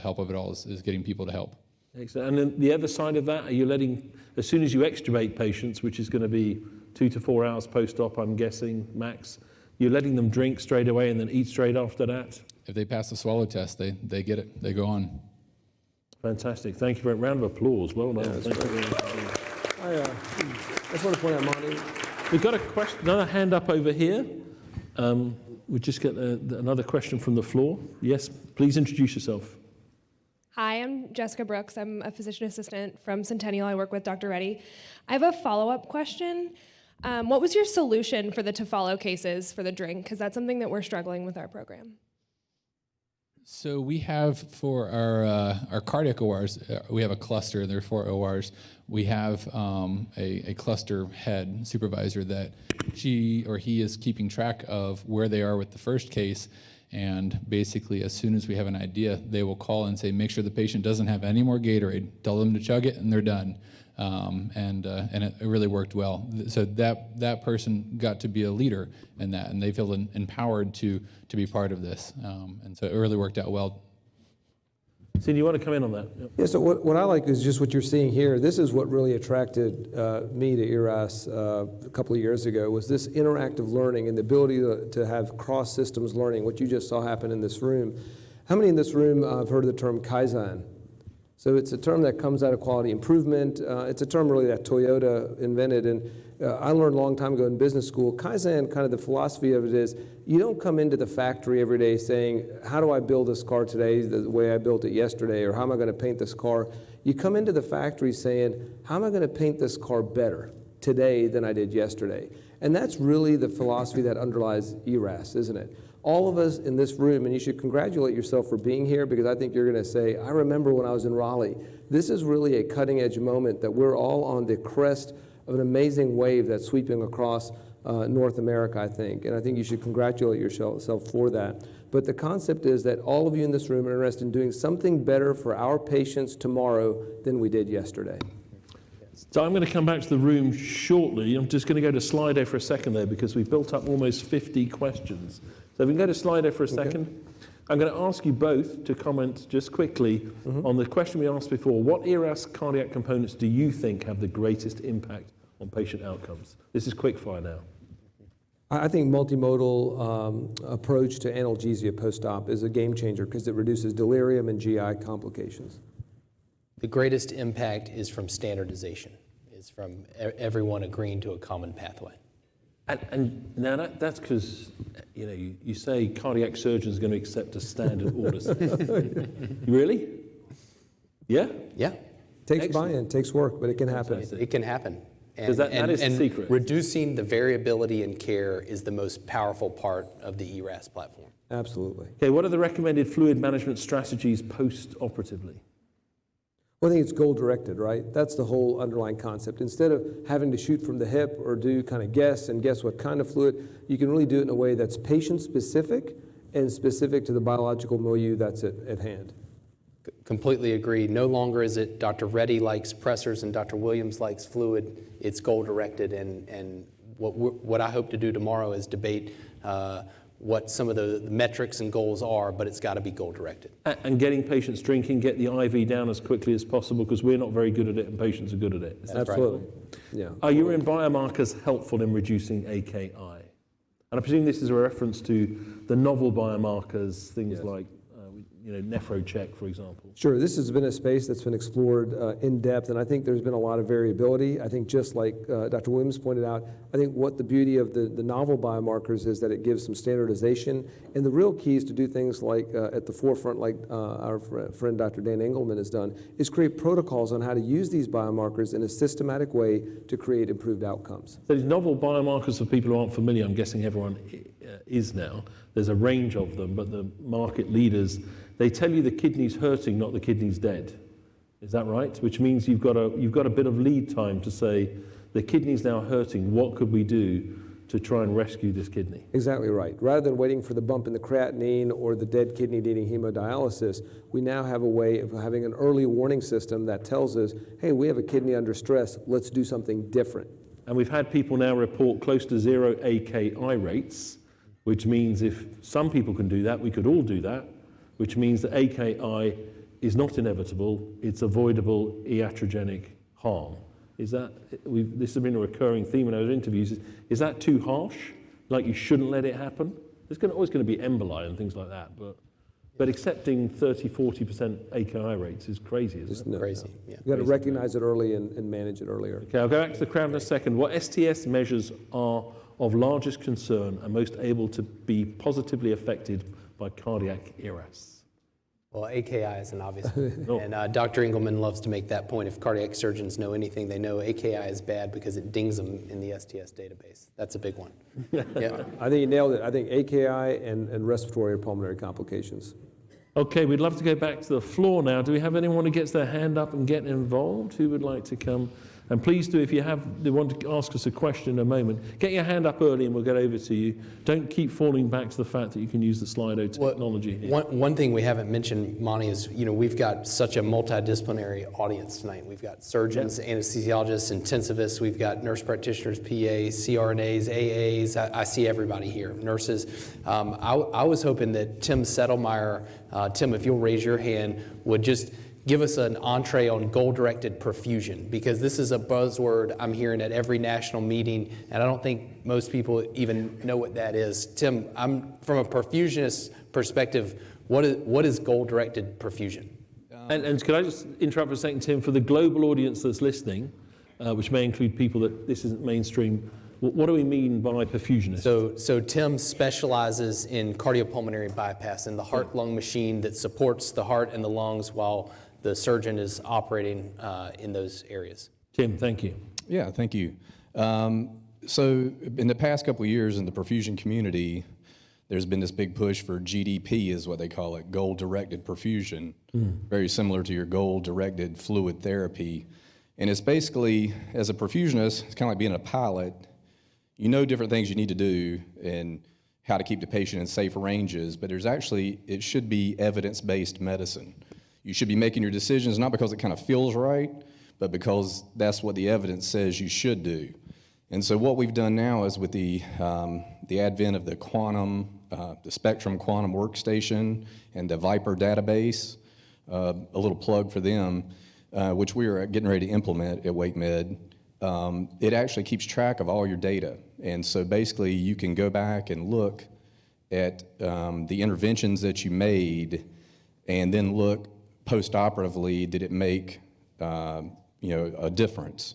help of it all is getting people to help. Excellent. And then the other side of that, are you letting, as soon as you extubate patients, which is going to be 2 to 4 hours post-op, I'm guessing, max, you're letting them drink straight away and then eat straight after that? If they pass the swallow test, they get it. They go on. Fantastic. Thank you for a round of applause. Well done. Yeah, Thank you. I just want to point out, Monty. We've got another hand up over here. We just get another question from the floor. Yes, please introduce yourself. Hi, I'm Jessica Brooks. I'm a physician assistant from Centennial. I work with Dr. Reddy. I have a follow-up question. What was your solution for the to follow cases for the drink? Because that's something that we're struggling with our program. So we have for our cardiac ORs, we have a cluster. There are 4 ORs. We have a cluster head supervisor that she or he is keeping track of where they are with the first case. And basically, as soon as we have an idea, they will call and say, make sure the patient doesn't have any more Gatorade. Tell them to chug it, and they're done. And it really worked well. So that person got to be a leader in that, and they feel empowered to be part of this. And so it really worked out well. So you want to come in on that? Yep. Yeah, so what I like is just what you're seeing here. This is what really attracted me to ERAS a couple of years ago, was this interactive learning and the ability to have cross-systems learning, what you just saw happen in this room. How many in this room have heard of the term Kaizen? So it's a term that comes out of quality improvement. It's a term really that Toyota invented, and I learned a long time ago in business school. Kaizen, kind of the philosophy of it is, you don't come into the factory every day saying, how do I build this car today the way I built it yesterday, or how am I going to paint this car? You come into the factory saying, how am I going to paint this car better today than I did yesterday? And that's really the philosophy that underlies ERAS, isn't it? All of us in this room, and you should congratulate yourself for being here, because I think you're going to say, I remember when I was in Raleigh. This is really a cutting edge moment that we're all on the crest of an amazing wave that's sweeping across North America, I think. And I think you should congratulate yourself for that. But the concept is that all of you in this room are interested in doing something better for our patients tomorrow than we did yesterday. So I'm going to come back to the room shortly. I'm just going to go to Slido for a second there because we've built up almost 50 questions. So if we can go to Slido for a second. I'm going to ask you both to comment just quickly on the question we asked before. What ERAS cardiac components do you think have the greatest impact on patient outcomes? This is quickfire now. I think multimodal approach to analgesia post-op is a game changer because it reduces delirium and GI complications. The greatest impact is from standardization, is from everyone agreeing to a common pathway. And now that's because, you say cardiac surgeons are going to accept a standard order. Really? Yeah? Yeah. Takes buy-in, takes work, but it can happen. It can happen. Because that is the secret. Reducing the variability in care is the most powerful part of the ERAS platform. Absolutely. Okay, what are the recommended fluid management strategies post-operatively? Well, I think it's goal-directed, right? That's the whole underlying concept. Instead of having to shoot from the hip or do kind of guess what kind of fluid, you can really do it in a way that's patient-specific and specific to the biological milieu that's at hand. Completely agree. No longer is it Dr. Reddy likes pressors and Dr. Williams likes fluid. It's goal-directed, and what I hope to do tomorrow is debate what some of the metrics and goals are, but it's got to be goal-directed. And getting patients drinking, get the IV down as quickly as possible because we're not very good at it and patients are good at it. Absolutely. Right. Yeah. Are urine biomarkers helpful in reducing AKI? And I presume this is a reference to the novel biomarkers, things like nephrocheck, for example. Sure, this has been a space that's been explored in depth, and I think there's been a lot of variability. I think just like Dr. Williams pointed out, I think what the beauty of the novel biomarkers is that it gives some standardization, and the real key is to do things like at the forefront, like our friend Dr. Dan Engelman has done, is create protocols on how to use these biomarkers in a systematic way to create improved outcomes. So these novel biomarkers, for people who aren't familiar, I'm guessing everyone is now, there's a range of them, but the market leaders, they tell you the kidney's hurting, not the kidney's dead. Is that right? Which means you've got a bit of lead time to say, the kidney's now hurting, what could we do to try and rescue this kidney? Exactly right. Rather than waiting for the bump in the creatinine or the dead kidney needing hemodialysis, we now have a way of having an early warning system that tells us, hey, we have a kidney under stress, let's do something different. And we've had people now report close to 0 AKI rates, which means if some people can do that, we could all do that, which means that AKI is not inevitable, it's avoidable iatrogenic harm. This has been a recurring theme in our interviews. Is that too harsh? Like you shouldn't let it happen? There's always going to be emboli and things like that, but accepting 30, 40% AKI rates is crazy, isn't it? Crazy, yeah. You've got to recognize it early and manage it earlier. Okay, I'll go back to the crowd in a second. What STS measures are of largest concern and most able to be positively affected by cardiac ERAS? Well, AKI is an obvious one. And Dr. Engelman loves to make that point. If cardiac surgeons know anything, they know AKI is bad because it dings them in the STS database. That's a big one. Yeah. I think you nailed it. I think AKI and respiratory or pulmonary complications. Okay, we'd love to go back to the floor now. Do we have anyone who gets their hand up and get involved? Who would like to come? And please do, if you want to ask us a question in a moment, get your hand up early and we'll get over to you. Don't keep falling back to the fact that you can use the Slido technology here. One thing we haven't mentioned, Monty, is we've got such a multidisciplinary audience tonight. We've got surgeons, anesthesiologists, intensivists, we've got nurse practitioners, PAs, CRNAs, AAs. I see everybody here, nurses. I was hoping that Tim Settlemeyer, Tim, if you'll raise your hand, would just give us an entree on goal-directed perfusion, because this is a buzzword I'm hearing at every national meeting, and I don't think most people even know what that is. Tim, from a perfusionist perspective, what is goal-directed perfusion? And could I just interrupt for a second, Tim, for the global audience that's listening, which may include people that this isn't mainstream, what do we mean by perfusionist? So Tim specializes in cardiopulmonary bypass and the heart-lung machine that supports the heart and the lungs while the surgeon is operating in those areas. Tim, thank you. Yeah, thank you. So in the past couple of years in the perfusion community, there's been this big push for GDP, is what they call it, goal-directed perfusion, very similar to your goal-directed fluid therapy. And it's basically, as a perfusionist, it's kind of like being a pilot. You know different things you need to do and how to keep the patient in safe ranges, but it should be evidence-based medicine. You should be making your decisions not because it kind of feels right, but because that's what the evidence says you should do. And so what we've done now is with the advent of the the Spectrum Quantum Workstation and the Viper database, a little plug for them, which we are getting ready to implement at Wakemed. It actually keeps track of all your data. And so basically you can go back and look at the interventions that you made and then look post-operatively, did it make a difference?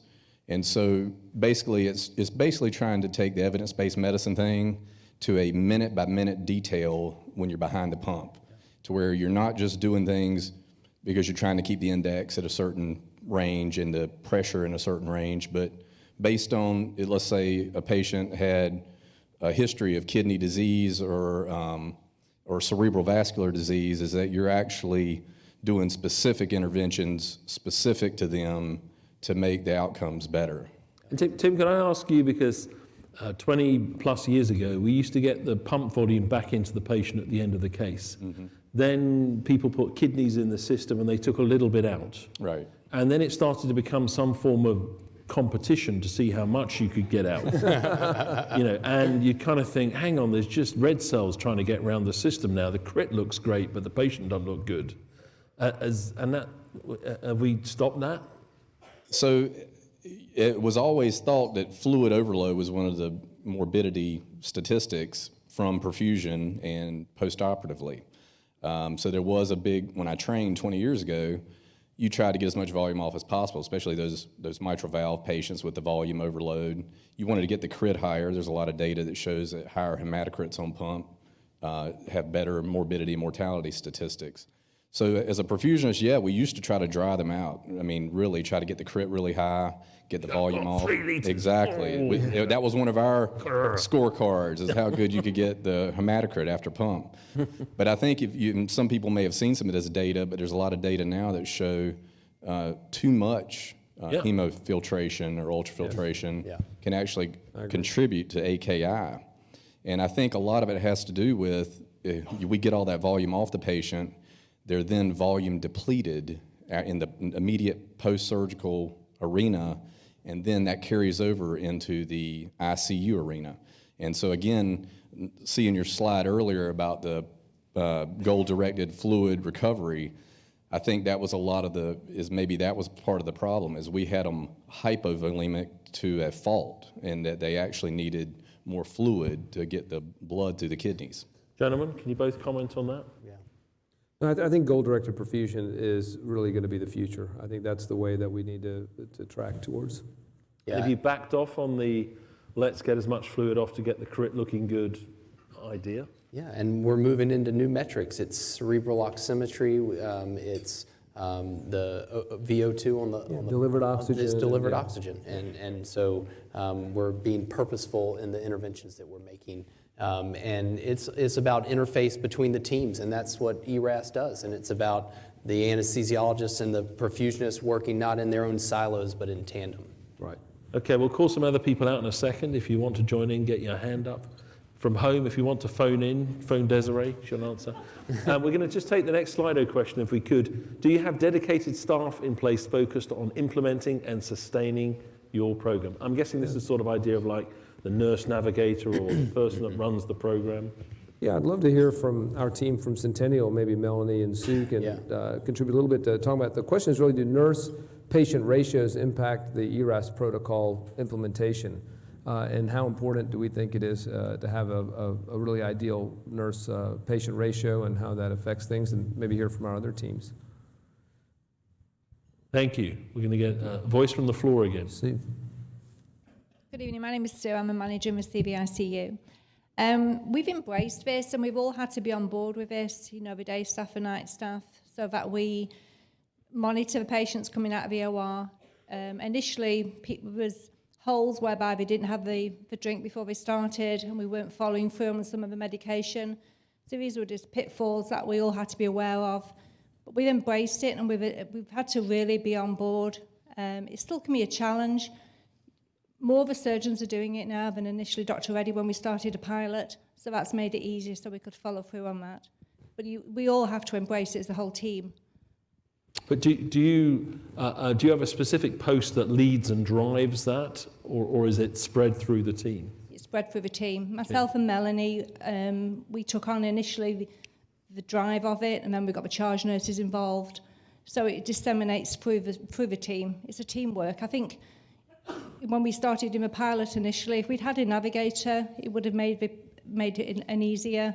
And so basically it's basically trying to take the evidence-based medicine thing to a minute-by-minute detail when you're behind the pump, to where you're not just doing things because you're trying to keep the index at a certain range and the pressure in a certain range, but based on, let's say a patient had a history of kidney disease or cerebral vascular disease, is that you're actually doing specific interventions specific to them to make the outcomes better. And Tim, can I ask you, because 20 plus years ago, we used to get the pump volume back into the patient at the end of the case. Mm-hmm. Then people put kidneys in the system and they took a little bit out. Right. And then it started to become some form of competition to see how much you could get out. And you kind of think, hang on, there's just red cells trying to get around the system now. The crit looks great, but the patient doesn't look good. Have we stopped that? So it was always thought that fluid overload was one of the morbidity statistics from perfusion and postoperatively. So there was a big, when I trained 20 years ago, you try to get as much volume off as possible, especially those mitral valve patients with the volume overload. You wanted to get the crit higher. There's a lot of data that shows that higher hematocrits on pump have better morbidity and mortality statistics. So as a perfusionist, yeah, we used to try to dry them out. I mean, really try to get the crit really high, get the volume off. Exactly. That was one of our scorecards, is how good you could get the hematocrit after pump. But I think some people may have seen some of this data, but there's a lot of data now that show too much hemofiltration or ultrafiltration can actually contribute to AKI. And I think a lot of it has to do with, we get all that volume off the patient, they're then volume depleted in the immediate post-surgical arena, and then that carries over into the ICU arena. And so again, seeing your slide earlier about the goal-directed fluid recovery, I think that was maybe that was part of the problem, is we had them hypovolemic to a fault, and that they actually needed more fluid to get the blood through the kidneys. Gentlemen, can you both comment on that? Yeah. I think goal-directed perfusion is really going to be the future. I think that's the way that we need to track towards. Yeah. Have you backed off on the let's get as much fluid off to get the crit looking good idea? Yeah, and we're moving into new metrics. It's cerebral oximetry. It's the VO2 on the delivered oxygen. It's delivered oxygen, and so we're being purposeful in the interventions that we're making. And it's about interface between the teams, and that's what ERAS does. And it's about the anesthesiologists and the perfusionists working not in their own silos, but in tandem. Right. Okay, we'll call some other people out in a second. If you want to join in, get your hand up. From home, if you want to phone in, phone Desiree, she'll answer. We're going to just take the next Slido question, if we could. Do you have dedicated staff in place focused on implementing and sustaining your program? I'm guessing this is sort of idea of like the nurse navigator or the person that runs the program. Yeah, I'd love to hear from our team from Centennial. Maybe Melanie and Sue can contribute a little bit to talking about. The question is really, do nurse-patient ratios impact the ERAS protocol implementation? And how important do we think it is to have a really ideal nurse-patient ratio, and how that affects things, and maybe hear from our other teams. Thank you. We're going to get a voice from the floor again. Steve. Good evening, my name is Sue, I'm a manager with CVICU. We've embraced this, and we've all had to be on board with this, the day staff and night staff, so that we monitor the patients coming out of the OR. Initially, there was holes whereby they didn't have the drink before they started, and we weren't following through on some of the medication. So these were just pitfalls that we all had to be aware of. But we've embraced it, and we've had to really be on board. It still can be a challenge. More of the surgeons are doing it now than initially Dr. Reddy when we started a pilot, so that's made it easier so we could follow through on that. But we all have to embrace it as the whole team. But do you have a specific post that leads and drives that, or is it spread through the team? It's spread through the team. Myself and Melanie, we took on initially the drive of it, and then we got the charge nurses involved. So it disseminates through the team. It's a teamwork. I think when we started in the pilot initially, if we'd had a navigator, it would have made it an easier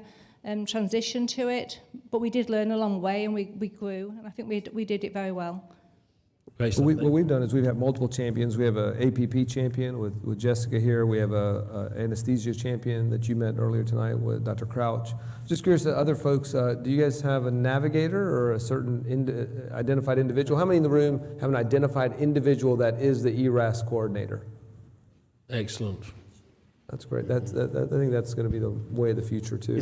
transition to it. But we did learn along the way, and we grew, and I think we did it very well. What we've done is we've had multiple champions. We have an APP champion with Jessica here. We have a anesthesia champion that you met earlier tonight with Dr. Crouch. Just curious to other folks, do you guys have a navigator or a certain identified individual? How many in the room have an identified individual that is the ERAS coordinator? Excellent. That's great. I think that's going to be the way of the future too.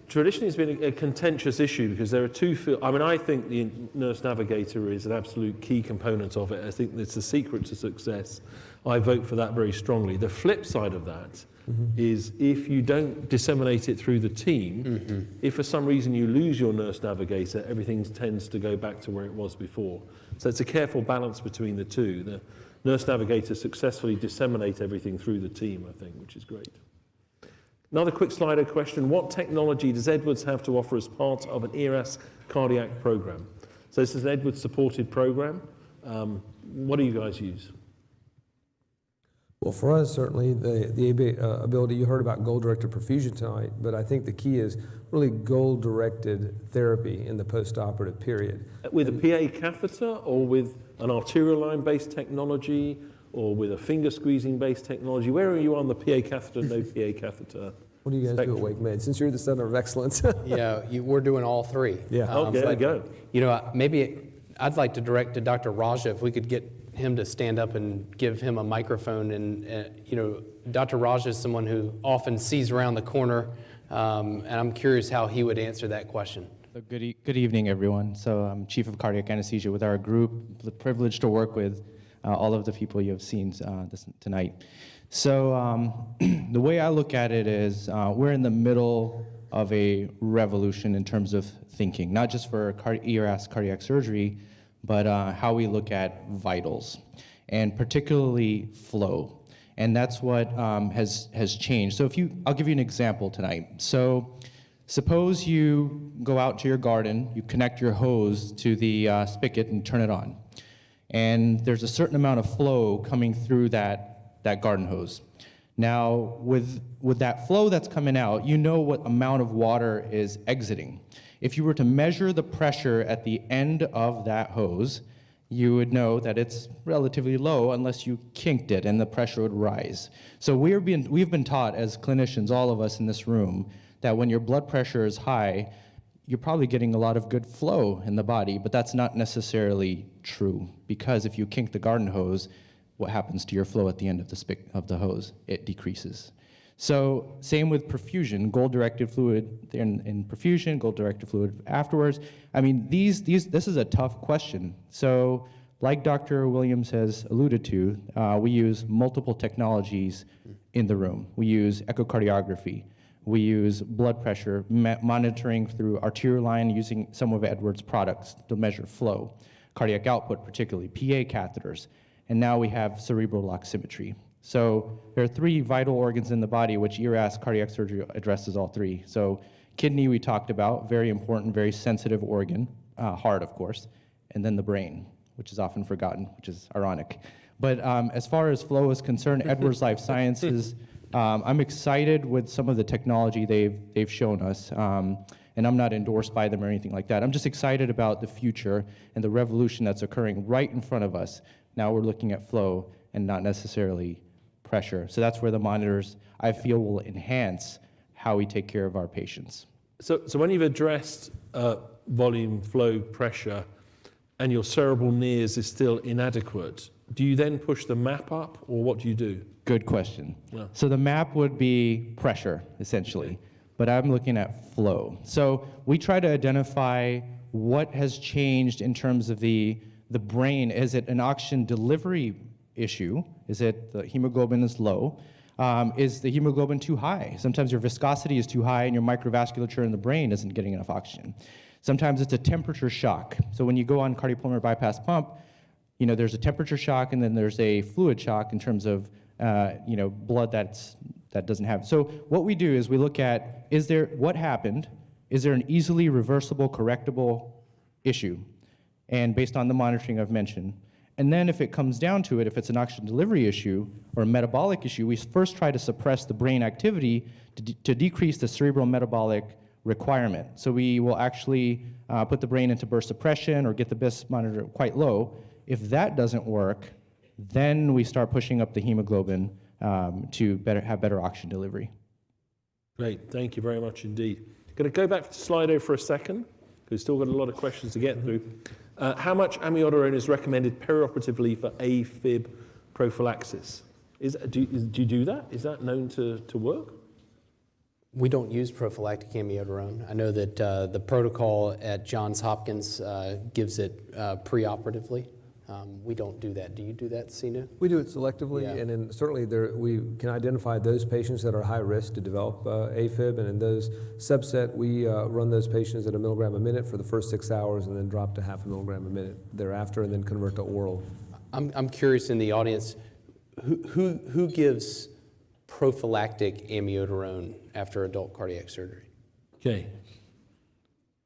Traditionally, it's been a contentious issue because there are two fields. I mean, I think the nurse navigator is an absolute key component of it. I think it's the secret to success. I vote for that very strongly. The flip side of that is if you don't disseminate it through the team, if for some reason you lose your nurse navigator, everything tends to go back to where it was before. So it's a careful balance between the two. The nurse navigators successfully disseminate everything through the team, I think, which is great. Another quick Slido question. What technology does Edwards have to offer as part of an ERAS cardiac program? So this is an Edwards supported program. What do you guys use? Well, for us, certainly the ability, you heard about goal-directed perfusion tonight, but I think the key is really goal-directed therapy in the post-operative period. With a PA catheter or with an arterial line-based technology or with a finger squeezing-based technology? Where are you on the PA catheter, no PA catheter? What do you guys do at Wakemed, since you're the center of excellence? We're doing all three. Yeah. Okay, there you go. You know, maybe I'd like to direct to Dr. Raja if we could get him to stand up and give him a microphone. And you know, Dr. Raja is someone who often sees around the corner, and I'm curious how he would answer that question. So good evening, everyone. So I'm Chief of Cardiac Anesthesia with our group. The privilege to work with all of the people you have seen tonight. So the way I look at it is we're in the middle of a revolution in terms of thinking, not just for ERAS cardiac surgery, but how we look at vitals, and particularly flow. And that's what has changed. So I'll give you an example tonight. So suppose you go out to your garden, you connect your hose to the spigot and turn it on. And there's a certain amount of flow coming through that garden hose. Now, with that flow that's coming out, you know what amount of water is exiting. If you were to measure the pressure at the end of that hose, you would know that it's relatively low unless you kinked it and the pressure would rise. So we've been taught as clinicians, all of us in this room, that when your blood pressure is high, you're probably getting a lot of good flow in the body, but that's not necessarily true, because if you kink the garden hose, what happens to your flow at the end of the hose? It decreases. So same with perfusion, goal-directed fluid in perfusion, goal-directed fluid afterwards. I mean, this is a tough question. So like Dr. Williams has alluded to, we use multiple technologies in the room. We use echocardiography. We use blood pressure monitoring through arterial line using some of Edwards' products to measure flow, cardiac output particularly, PA catheters, and now we have cerebral oximetry. So there are three vital organs in the body which ERAS cardiac surgery addresses all three. So kidney we talked about, very important, very sensitive organ, heart of course, and then the brain, which is often forgotten, which is ironic. But as far as flow is concerned, Edwards Life Sciences, I'm excited with some of the technology they've shown us, and I'm not endorsed by them or anything like that. I'm just excited about the future and the revolution that's occurring right in front of us. Now we're looking at flow and not necessarily pressure. So that's where the monitors, I feel, will enhance how we take care of our patients. So when you've addressed volume, flow, pressure, and your cerebral nears is still inadequate, do you then push the map up, or what do you do? Good question. Yeah. So the map would be pressure, essentially, but I'm looking at flow. So we try to identify what has changed in terms of the brain. Is it an oxygen delivery issue? Is it the hemoglobin is low? Is the hemoglobin too high? Sometimes your viscosity is too high and your microvasculature in the brain isn't getting enough oxygen. Sometimes it's a temperature shock. So when you go on cardiopulmonary bypass pump, there's a temperature shock and then there's a fluid shock in terms of blood that doesn't have. So what we do is we look at, what happened? Is there an easily reversible, correctable issue? And based on the monitoring I've mentioned. And then if it comes down to it, if it's an oxygen delivery issue or a metabolic issue, we first try to suppress the brain activity to decrease the cerebral metabolic requirement. So we will actually put the brain into burst suppression or get the BIS monitor quite low. If that doesn't work, then we start pushing up the hemoglobin to have better oxygen delivery. Great, thank you very much indeed. Going to go back to Slido for a second, because we've still got a lot of questions to get through. How much amiodarone is recommended perioperatively for AFib prophylaxis? Do you do that? Is that known to work? We don't use prophylactic amiodarone. I know that the protocol at Johns Hopkins gives it preoperatively. We don't do that. Do you do that, Sinu? We do it selectively, Yeah. and then certainly we can identify those patients that are high risk to develop AFib, and in those subset, we run those patients at 1 milligram a minute for the first 6 hours and then drop to 0.5 milligram a minute thereafter and then convert to oral. I'm curious in the audience, who gives prophylactic amiodarone after adult cardiac surgery? Okay.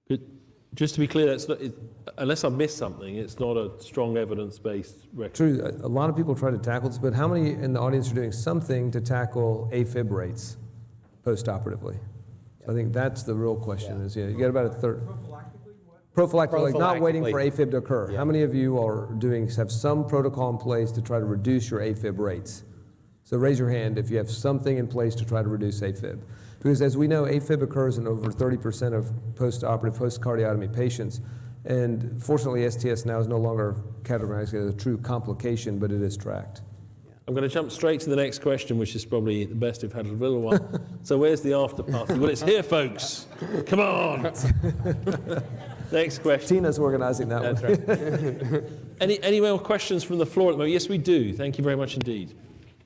Good. Just to be clear, that's not, unless I've missed something, it's not a strong evidence-based record. True, a lot of people try to tackle this, but how many in the audience are doing something to tackle AFib rates post-operatively? So I think that's the real question is, you get about a third. Prophylactically, like not waiting for AFib to occur. Yeah. How many of you have some protocol in place to try to reduce your AFib rates? So raise your hand if you have something in place to try to reduce AFib. Because as we know, AFib occurs in over 30% of post-operative, post-cardiotomy patients. And fortunately, STS now is no longer categorized as a true complication, but it is tracked. I'm going to jump straight to the next question, which is probably the best we've had in a little while. So where's the after party? Well, it's here, folks. Come on. Next question. Tina's organizing that one. That's right. Any more questions from the floor at the moment? Yes, we do. Thank you very much indeed.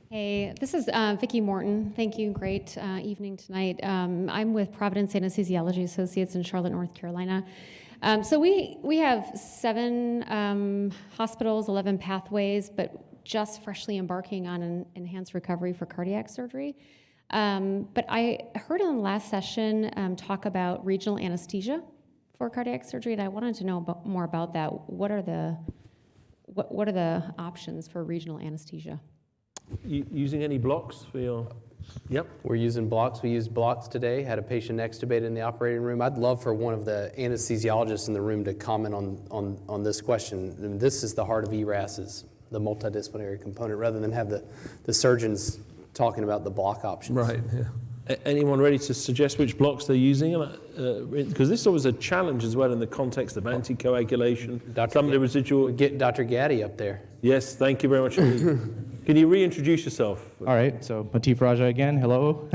Hey, this is Vicki Morton. Thank you. Great evening tonight. I'm with Providence Anesthesiology Associates in Charlotte, North Carolina. So we have 7 hospitals, 11 pathways, but just freshly embarking on an enhanced recovery for cardiac surgery. But I heard in the last session talk about regional anesthesia for cardiac surgery, and I wanted to know more about that. What are the options for regional anesthesia? Using any blocks for your... Yep. We're using blocks. We used blocks today. Had a patient extubated in the operating room. I'd love for one of the anesthesiologists in the room to comment on this question. And this is the heart of ERAS, is the multidisciplinary component, rather than have the surgeons talking about the block options. Right, yeah. Anyone ready to suggest which blocks they're using? Because this is always a challenge as well in the context of anticoagulation. Some of the residual... Get Dr. Gaddy up there. Yes, thank you very much indeed. Can you reintroduce yourself? All right, so Matif Raja again, hello.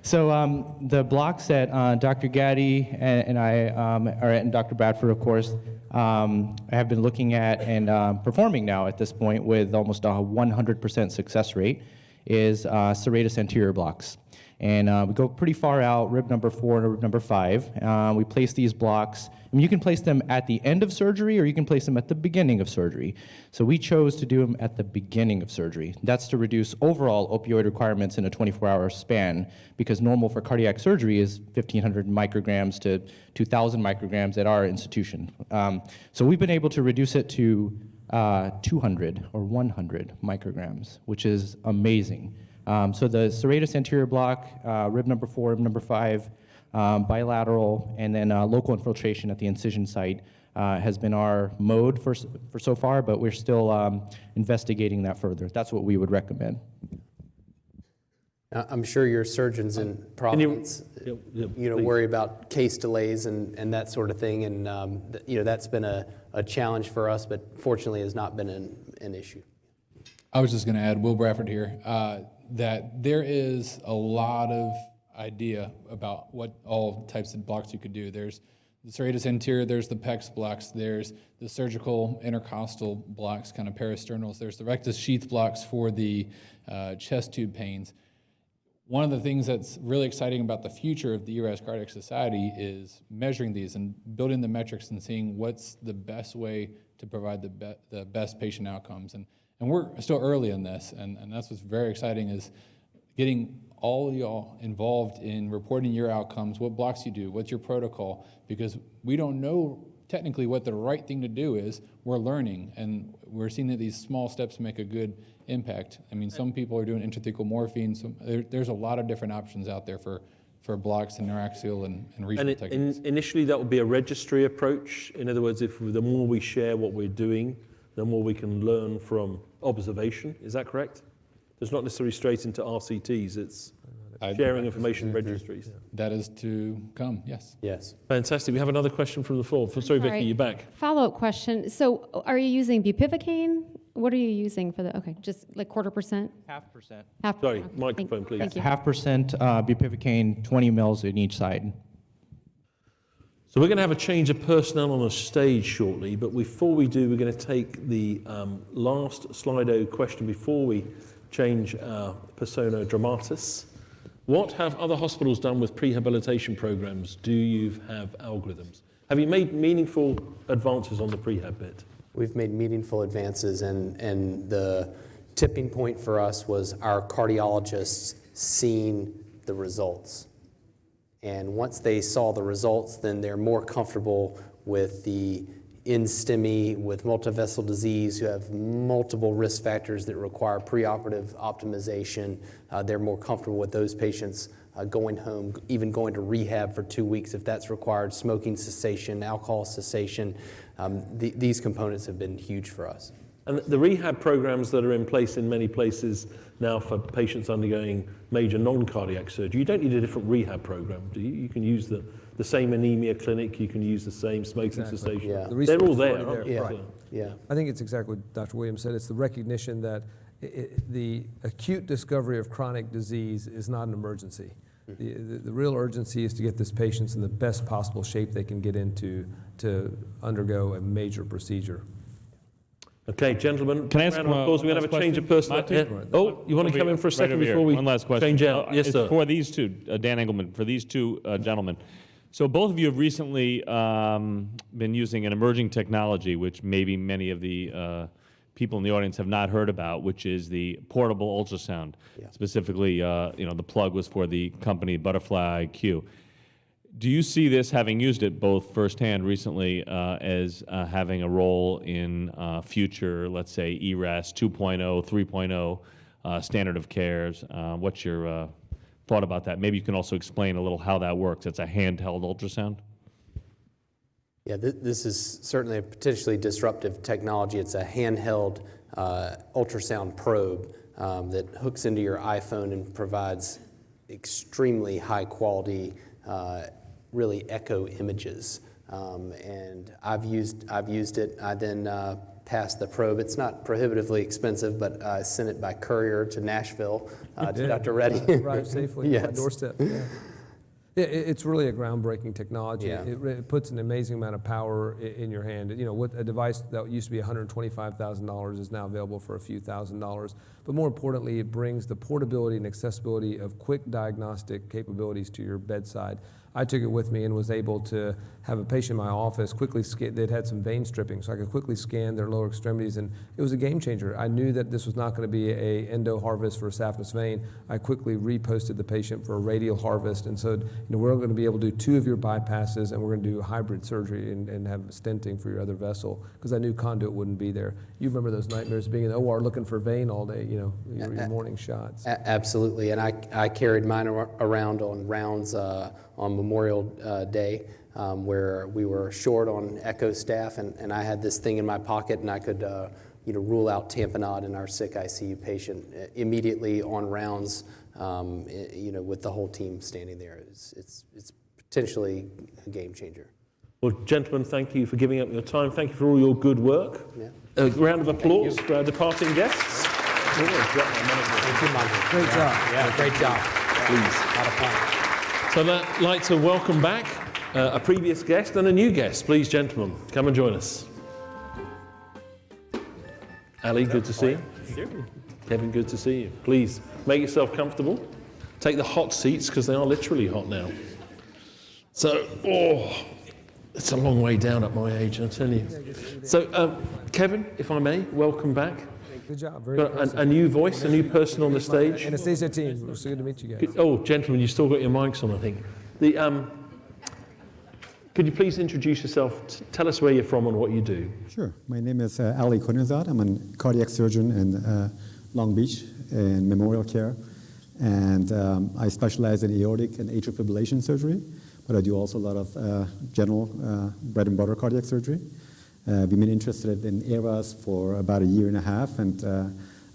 So the blocks that Dr. Gaddy and I, and Dr. Bradford, of course, have been looking at and performing now at this point with almost a 100% success rate is serratus anterior blocks. And we go pretty far out, rib number 4 and rib number 5. We place these blocks. I mean, you can place them at the end of surgery or you can place them at the beginning of surgery. So we chose to do them at the beginning of surgery. That's to reduce overall opioid requirements in a 24-hour span, because normal for cardiac surgery is 1,500 micrograms to 2,000 micrograms at our institution. So we've been able to reduce it to 200 or 100 micrograms, which is amazing. So the serratus anterior block, rib number 4, rib number 5, bilateral, and then local infiltration at the incision site has been our mode for so far, but we're still investigating that further. That's what we would recommend. I'm sure your surgeons in Providence, worry about case delays and that sort of thing, and that's been a challenge for us, but fortunately has not been an issue. I was just going to add, Will Bradford here, that there is a lot of idea about what all types of blocks you could do. There's the serratus anterior, there's the PEX blocks, there's the surgical intercostal blocks, kind of parasternals, there's the rectus sheath blocks for the chest tube pains. one of the things that's really exciting about the future of the ERAS Cardiac Society is measuring these and building the metrics and seeing what's the best way to provide the best patient outcomes. And we're still early in this, and that's what's very exciting is getting all of y'all involved in reporting your outcomes, what blocks you do, what's your protocol, because we don't know technically what the right thing to do is. We're learning, and we're seeing that these small steps make a good impact. I mean, some people are doing intrathecal morphine, so there's a lot of different options out there for blocks and neuraxial and regional techniques. Initially, that would be a registry approach. In other words, if the more we share what we're doing, the more we can learn from observation. Is that correct? It's not necessarily straight into RCTs, it's sharing information registries. That is to come, yes. Yes. Fantastic. We have another question from the floor. Sorry, Vicky, you're back. Follow-up question. So are you using bupivacaine? What are you using for the, okay, just like 1/4%? 0.5%. Sorry, microphone, please. Thank you. 0.5% bupivacaine, 20 mils in each side. So we're going to have a change of personnel on the stage shortly, but before we do, we're going to take the last Slido question before we change our persona dramatis. What have other hospitals done with prehabilitation programs? Do you have algorithms? Have you made meaningful advances on the prehab bit? We've made meaningful advances, and the tipping point for us was our cardiologists seeing the results. And once they saw the results, then they're more comfortable with the in-STEMI, with multivessel disease, who have multiple risk factors that require preoperative optimization. They're more comfortable with those patients going home, even going to rehab for 2 weeks if that's required, smoking cessation, alcohol cessation. These components have been huge for us. And the rehab programs that are in place in many places now for patients undergoing major non-cardiac surgery, you don't need a different rehab program, do you? You can use the same anemia clinic, you can use the same smoking cessation. Yeah. They're all there, aren't they? Yeah. Yeah. I think it's exactly what Dr. Williams said. It's the recognition that the acute discovery of chronic disease is not an emergency. The real urgency is to get this patients in the best possible shape they can get into to undergo a major procedure. Okay, gentlemen. Can I ask we're going to have a change of personnel. Yeah. Oh, you want to come in for a second before we One last question. change out? Yes, sir. For these two, Dan Engelman, for these two gentlemen. So both of you have recently been using an emerging technology, which maybe many of the people in the audience have not heard about, which is the portable ultrasound. Yeah. Specifically, the plug was for the company Butterfly IQ. Do you see this, having used it both firsthand recently, as having a role in future, let's say, ERAS 2.0, 3.0 standard of cares? What's your thought about that? Maybe you can also explain a little how that works. It's a handheld ultrasound. Yeah, this is certainly a potentially disruptive technology. It's a handheld ultrasound probe that hooks into your iPhone and provides extremely high quality really echo images, and I've used it. I then passed the probe. It's not prohibitively expensive, but I sent it by courier to Nashville to Dr. Reddy. Arrived safely on my doorstep. Yeah. It's really a groundbreaking technology. Yeah. It puts an amazing amount of power in your hand. You know, what a device that used to be $125,000 is now available for a few $1,000s. But more importantly, it brings the portability and accessibility of quick diagnostic capabilities to your bedside. I took it with me and was able to have a patient in my office quickly they'd had some vein stripping, so I could quickly scan their lower extremities, and it was a game changer. I knew that this was not going to be a endo harvest for a saphenous vein. I quickly reposted the patient for a radial harvest, and so we're going to be able to do 2 of your bypasses, and we're going to do hybrid surgery and have stenting for your other vessel, because I knew conduit wouldn't be there. You remember those nightmares of being in the OR looking for vein all day, your morning shots. Absolutely, and I carried mine around on rounds on Memorial Day, where we were short on echo staff, and I had this thing in my pocket, and I could rule out tamponade in our sick ICU patient immediately on rounds, with the whole team standing there. It's potentially a game changer. Well, gentlemen, thank you for giving up your time. Thank you for all your good work. Yeah. A round of applause for our departing guests. Thank you, Michael. Great job. Yeah, great job. Please. A lot of fun. So I'd like to welcome back a previous guest and a new guest. Please, gentlemen, come and join us. Ali, good to see you. Kevin, good to see you. Please, make yourself comfortable. take the hot seats because they are literally hot now. So, it's a long way down at my age, I tell you. So, Kevin, if I may, welcome back. Good job. Very Got a new voice, a new person on the stage. Anesthesia team. It's good to meet you guys. Oh, gentlemen, you've still got your mics on, I think. Could you please introduce yourself? Tell us where you're from and what you do. Sure. My name is Ali Konizad. I'm a cardiac surgeon in Long Beach in Memorial Care. And I specialize in aortic and atrial fibrillation surgery, but I do also a lot of general bread and butter cardiac surgery. We've been interested in ERAS for about a year and a half, and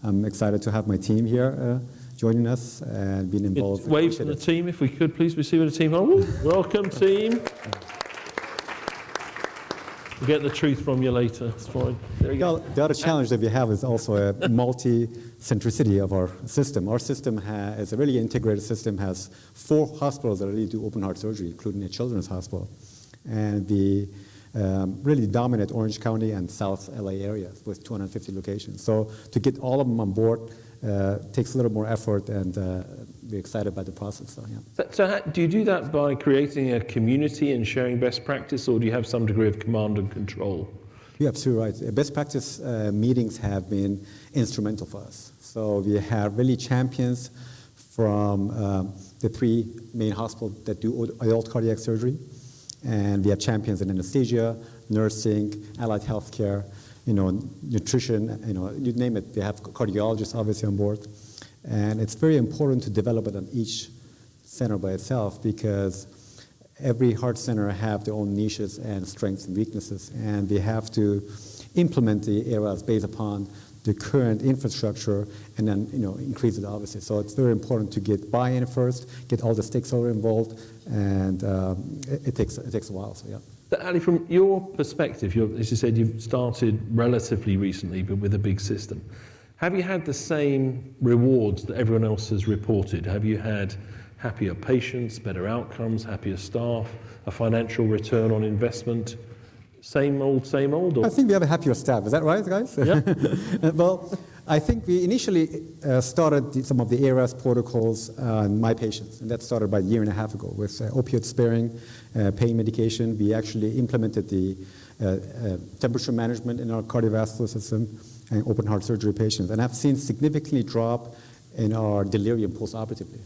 I'm excited to have my team here joining us and being involved. Wave to the team, if we could, please. We see where the team are. Welcome, team. We'll get the truth from you later. It's fine. There you go. The other challenge that we have is also a multi-centricity of our system. Our system is a really integrated system, has 4 hospitals that really do open heart surgery, including a children's hospital. And we really dominate Orange County and South LA area with 250 locations. So to get all of them on board takes a little more effort, and we're excited about the process. So, yeah. So do you do that by creating a community and sharing best practice, or do you have some degree of command and control? You're absolutely right. Best practice meetings have been instrumental for us. So we have really champions from the 3 main hospitals that do adult cardiac surgery. And we have champions in anesthesia, nursing, allied healthcare, nutrition, you name it. We have cardiologists obviously on board. And it's very important to develop it on each center by itself, because every heart center have their own niches and strengths and weaknesses. And we have to implement the ERAs based upon the current infrastructure and then, increase it obviously. So it's very important to get buy-in first, get all the stakeholders involved, and it takes a while, so yeah. But Ali, from your perspective, as you said, you've started relatively recently, but with a big system. Have you had the same rewards that everyone else has reported? Have you had happier patients, better outcomes, happier staff, a financial return on investment? Same old, or? I think we have a happier staff. Is that right, guys? Yeah. Well, I think we initially started some of the ERAS protocols on my patients, and that started about a year and a half ago with opioid-sparing pain medication. We actually implemented the temperature management in our cardiovascular system and open heart surgery patients, and I've seen significantly drop in our delirium postoperatively,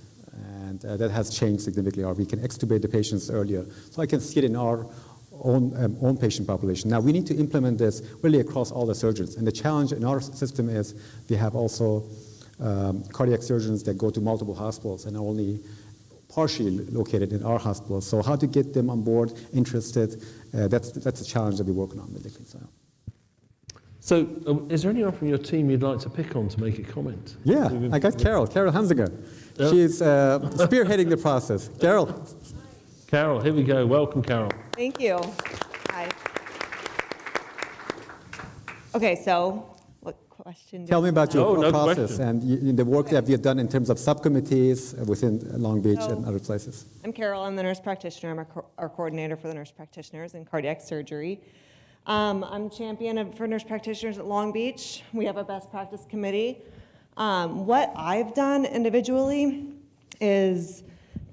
and that has changed significantly. We can extubate the patients earlier, so I can see it in our own patient population. Now, we need to implement this really across all the surgeons. And the challenge in our system is we have also cardiac surgeons that go to multiple hospitals and are only partially located in our hospital. So how to get them on board, interested, that's a challenge that we're working on medically. So is there anyone from your team you'd like to pick on to make a comment? Yeah, I got Carol Hansinger. Yep. She's spearheading the process. Carol, here we go. Welcome, Carol. Thank you. Hi. Okay, so what question? Tell me about your process and the work that you've done in terms of subcommittees within Long Beach and other places. I'm Carol. I'm the nurse practitioner. I'm our coordinator for the nurse practitioners in cardiac surgery. I'm champion for nurse practitioners at Long Beach. We have a best practice committee. What I've done individually is,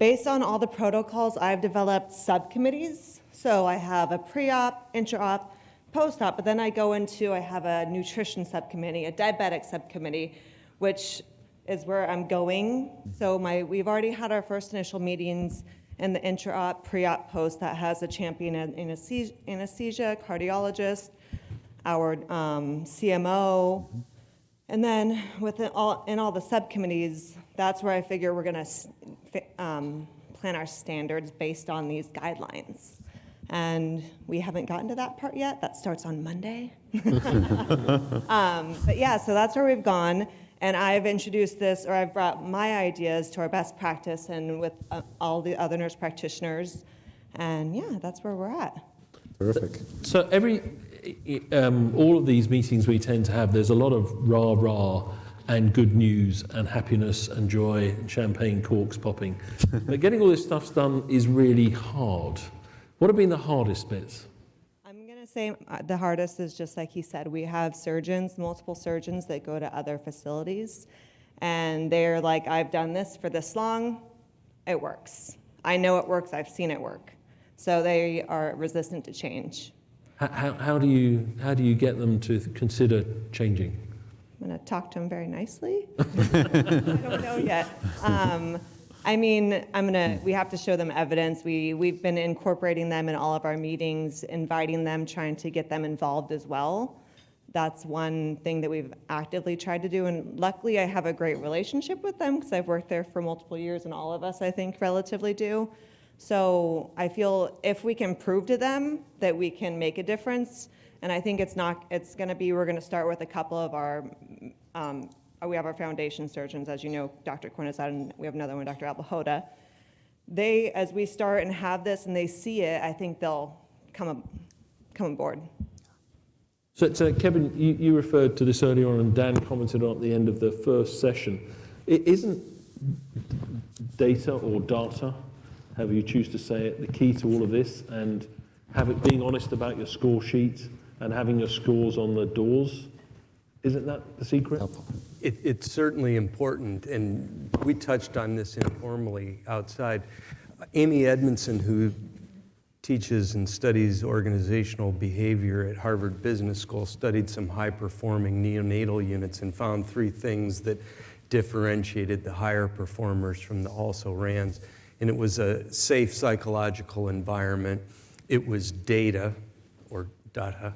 based on all the protocols, I've developed subcommittees. So I have a pre-op, intra-op, post-op, but then I have a nutrition subcommittee, a diabetic subcommittee, which is where I'm going. So we've already had our first initial meetings in the intra-op, pre-op, post that has a champion anesthesia, cardiologist, our CMO, and then in all the subcommittees, that's where I figure we're going to plan our standards based on these guidelines. And we haven't gotten to that part yet. That starts on Monday. But yeah, so that's where we've gone. And I've introduced this, or I've brought my ideas to our best practice and with all the other nurse practitioners. And yeah, that's where we're at. Terrific. So all of these meetings we tend to have, there's a lot of rah-rah and good news and happiness and joy and champagne corks popping. But getting all this stuff done is really hard. What have been the hardest bits? I'm going to say the hardest is just like he said, we have surgeons, multiple surgeons that go to other facilities. And they're like, I've done this for this long, it works. I know it works, I've seen it work. So they are resistant to change. How do you get them to consider changing? I'm going to talk to them very nicely. I don't know yet. I mean, we have to show them evidence. We've been incorporating them in all of our meetings, inviting them, trying to get them involved as well. That's one thing that we've actively tried to do, and luckily I have a great relationship with them because I've worked there for multiple years, and all of us, I think, relatively do. So I feel if we can prove to them that we can make a difference, and I think we're going to start with a couple of our, we have our foundation surgeons, as you know, Dr. Quinn is out, and we have another one, Dr. Albahoda. As we start and have this and they see it, I think they'll come on board. So Kevin, you referred to this earlier on, and Dan commented on at the end of the first session. Isn't data or data, however you choose to say it, the key to all of this, and being honest about your score sheet and having your scores on the doors? Isn't that the secret? It's certainly important, and we touched on this informally outside. Amy Edmondson, who teaches and studies organizational behavior at Harvard Business School, studied some high-performing neonatal units and found 3 things that differentiated the higher performers from the also-rans. And it was a safe psychological environment. It was data, or data.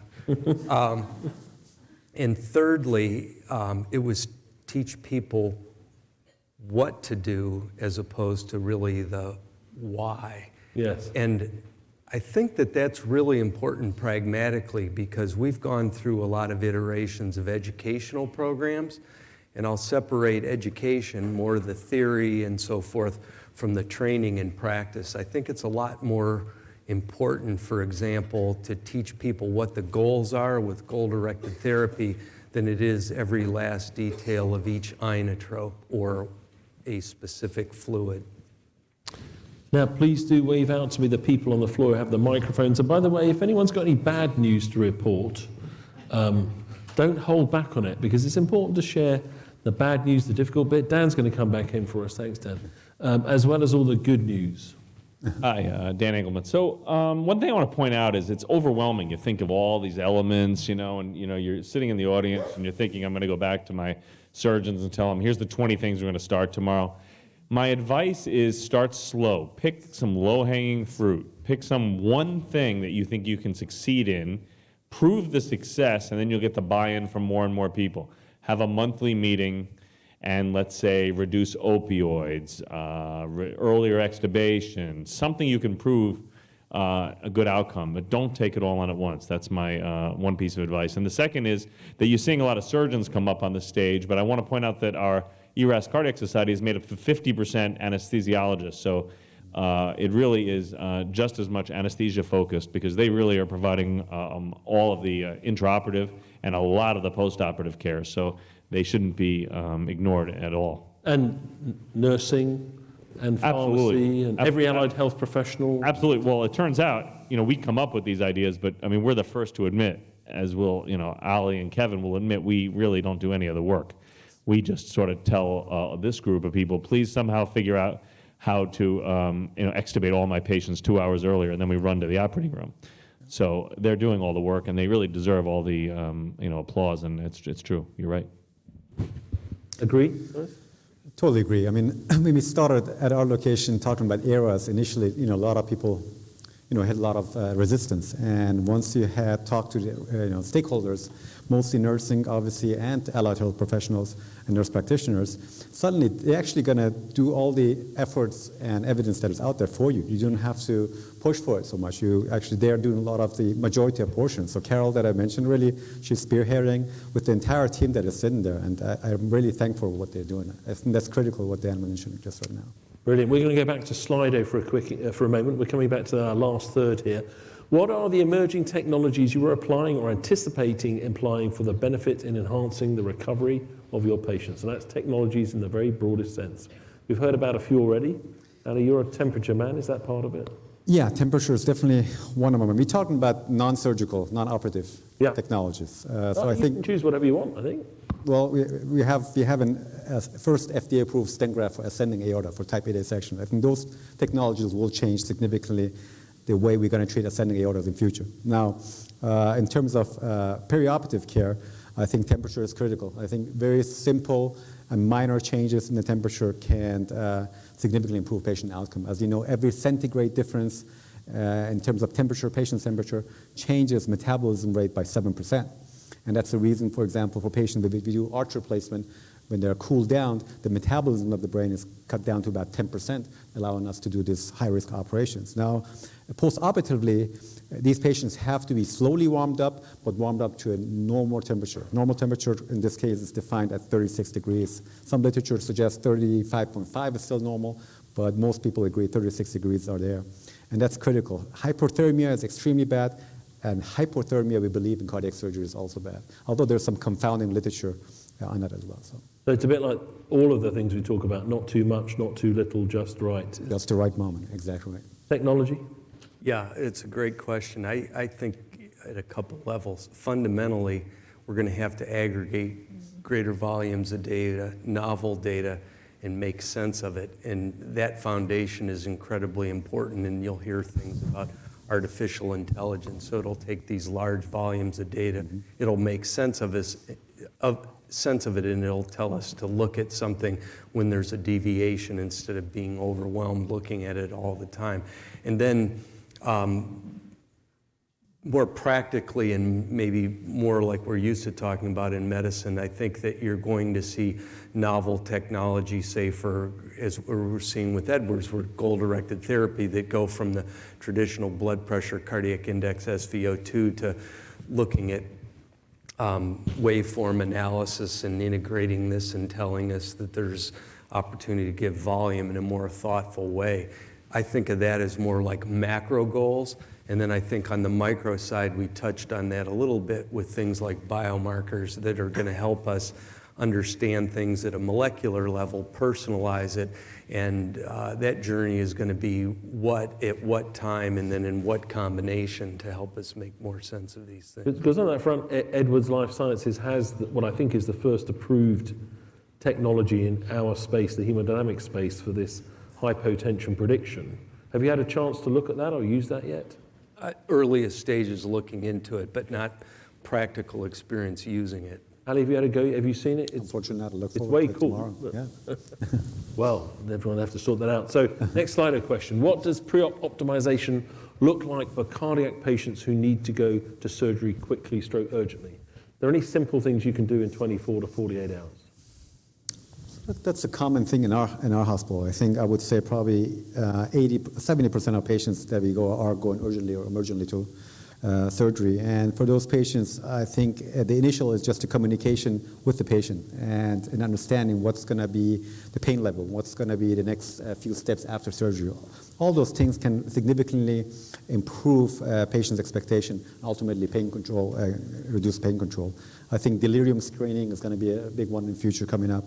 And thirdly, it was teach people what to do as opposed to really the why. Yes. And I think that that's really important pragmatically, because we've gone through a lot of iterations of educational programs, and I'll separate education, more the theory and so forth, from the training and practice. I think it's a lot more important, for example, to teach people what the goals are with goal-directed therapy than it is every last detail of each inotrope or a specific fluid. Now, please do wave out to me the people on the floor who have the microphones. And by the way, if anyone's got any bad news to report, don't hold back on it, because it's important to share the bad news, the difficult bit. Dan's going to come back in for us. Thanks, Dan. As well as all the good news. Hi, Dan Engelman. So one thing I want to point out is it's overwhelming. You think of all these elements, and you're sitting in the audience and you're thinking, I'm going to go back to my surgeons and tell them, here's the 20 things we're going to start tomorrow. My advice is start slow. Pick some low-hanging fruit. Pick some one thing that you think you can succeed in. Prove the success, and then you'll get the buy-in from more and more people. Have a monthly meeting, and let's say reduce opioids, earlier extubation, something you can prove a good outcome, but don't take it all on at once. That's my one piece of advice. And the second is that you're seeing a lot of surgeons come up on the stage, but I want to point out that our ERAS Cardiac Society is made up of 50% anesthesiologists, so it really is just as much anesthesia focused, because they really are providing all of the intraoperative and a lot of the postoperative care, so they shouldn't be ignored at all. And nursing and pharmacy and every allied health professional. Absolutely. Well, it turns out, we come up with these ideas, but I mean, we're the first to admit, as will, Ali and Kevin will admit, we really don't do any of the work. We just sort of tell this group of people, please somehow figure out how to extubate all my patients 2 hours earlier, and then we run to the operating room. So they're doing all the work, and they really deserve all the applause, and it's true. You're right. Agree? Totally agree. I mean, when we started at our location talking about ERAS, initially, a lot of people, had a lot of resistance. And once you had talked to the stakeholders, mostly nursing, obviously, and allied health professionals and nurse practitioners, suddenly they're actually going to do all the efforts and evidence that is out there for you. You don't have to push for it so much. They're doing a lot of the majority of portions. So Carol, that I mentioned, really, she's spearheading with the entire team that is sitting there, and I'm really thankful for what they're doing. I think that's critical, what Dan mentioned just right now. Brilliant. We're going to go back to Slido for a moment. We're coming back to our last third here. What are the emerging technologies you are applying or anticipating applying for the benefit in enhancing the recovery of your patients? And that's technologies in the very broadest sense. We've heard about a few already. Ali, you're a temperature man. Is that part of it? Yeah, temperature is definitely one of them. We're talking about non-surgical, non-operative technologies. So I think you can choose whatever you want, I think. Well, we have a first FDA-approved stent graft for ascending aorta for type A dissection. I think those technologies will change significantly the way we're going to treat ascending aortas in future. Now, in terms of perioperative care, I think temperature is critical. I think very simple and minor changes in the temperature can significantly improve patient outcome. As you know, every centigrade difference in terms of temperature, patient's temperature, changes metabolism rate by 7%. And that's the reason, for example, for patients with we do arch replacement, when they're cooled down, the metabolism of the brain is cut down to about 10%, allowing us to do these high-risk operations. Now, post-operatively, these patients have to be slowly warmed up, but warmed up to a normal temperature. Normal temperature, in this case, is defined at 36 degrees. Some literature suggests 35.5 is still normal, but most people agree 36 degrees are there. And that's critical. Hypothermia is extremely bad, and hypothermia, we believe, in cardiac surgery is also bad, although there's some confounding literature on that as well. So it's a bit like all of the things we talk about, not too much, not too little, just right. Just the right moment, exactly right. Technology? Yeah, it's a great question. I think at a couple levels. Fundamentally, we're going to have to aggregate greater volumes of data, novel data, and make sense of it. And that foundation is incredibly important, and you'll hear things about artificial intelligence. So it'll take these large volumes of data, it'll make sense of it, and it'll tell us to look at something when there's a deviation instead of being overwhelmed looking at it all the time. And then more practically, and maybe more like we're used to talking about in medicine, I think that you're going to see novel technology, say for, as we're seeing with Edwards, for goal-directed therapy that go from the traditional blood pressure, cardiac index, SVO2, to looking at waveform analysis and integrating this and telling us that there's opportunity to give volume in a more thoughtful way. I think of that as more like macro goals. And then I think on the micro side, we touched on that a little bit with things like biomarkers that are going to help us understand things at a molecular level, personalize it, and that journey is going to be what, at what time, and then in what combination to help us make more sense of these things. Because on that front, Edwards Life Sciences has what I think is the first approved technology in our space, the hemodynamic space, for this hypotension prediction. Have you had a chance to look at that or use that yet? Earliest stages looking into it, but not practical experience using it. Ali, have you had a go? Have you seen it? Unfortunately, it's way cool. Yeah. Well, everyone will have to sort that out. So next slide question. What does pre-op optimization look like for cardiac patients who need to go to surgery quickly, stroke urgently? Are there any simple things you can do in 24 to 48 hours? That's a common thing in our hospital. I think I would say probably 70% of patients that we go are going urgently or emergently to surgery. And for those patients, I think the initial is just a communication with the patient and an understanding what's going to be the pain level, what's going to be the next few steps after surgery. All those things can significantly improve patients' expectation, ultimately pain control, reduce pain control. I think delirium screening is going to be a big one in the future coming up.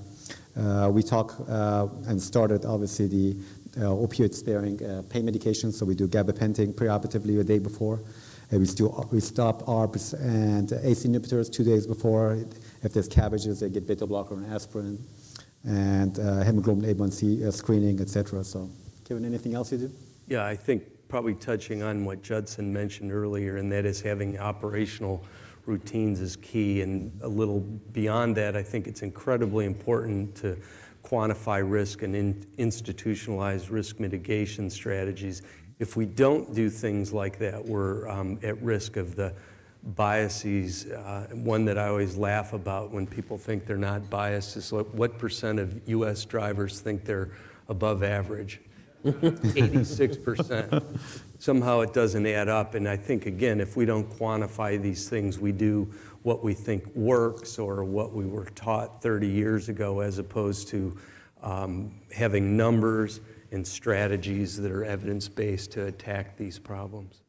We talk and started, obviously, the opioid-sparing pain medication. So we do gabapentin preoperatively a day before. We stop ARBs and ACE inhibitors 2 days before. If there's CABGs, they get beta blocker and aspirin, and hemoglobin A1C screening, etc. So, Kevin, anything else you do? Yeah, I think probably touching on what Judson mentioned earlier, and that is having operational routines is key. And a little beyond that, I think it's incredibly important to quantify risk and institutionalize risk mitigation strategies. If we don't do things like that, we're at risk of the biases. One that I always laugh about when people think they're not biased is what percent of U.S. drivers think they're above average? 86%. Somehow it doesn't add up. And I think, again, if we don't quantify these things, we do what we think works or what we were taught 30 years ago, as opposed to having numbers and strategies that are evidence-based to attack these problems.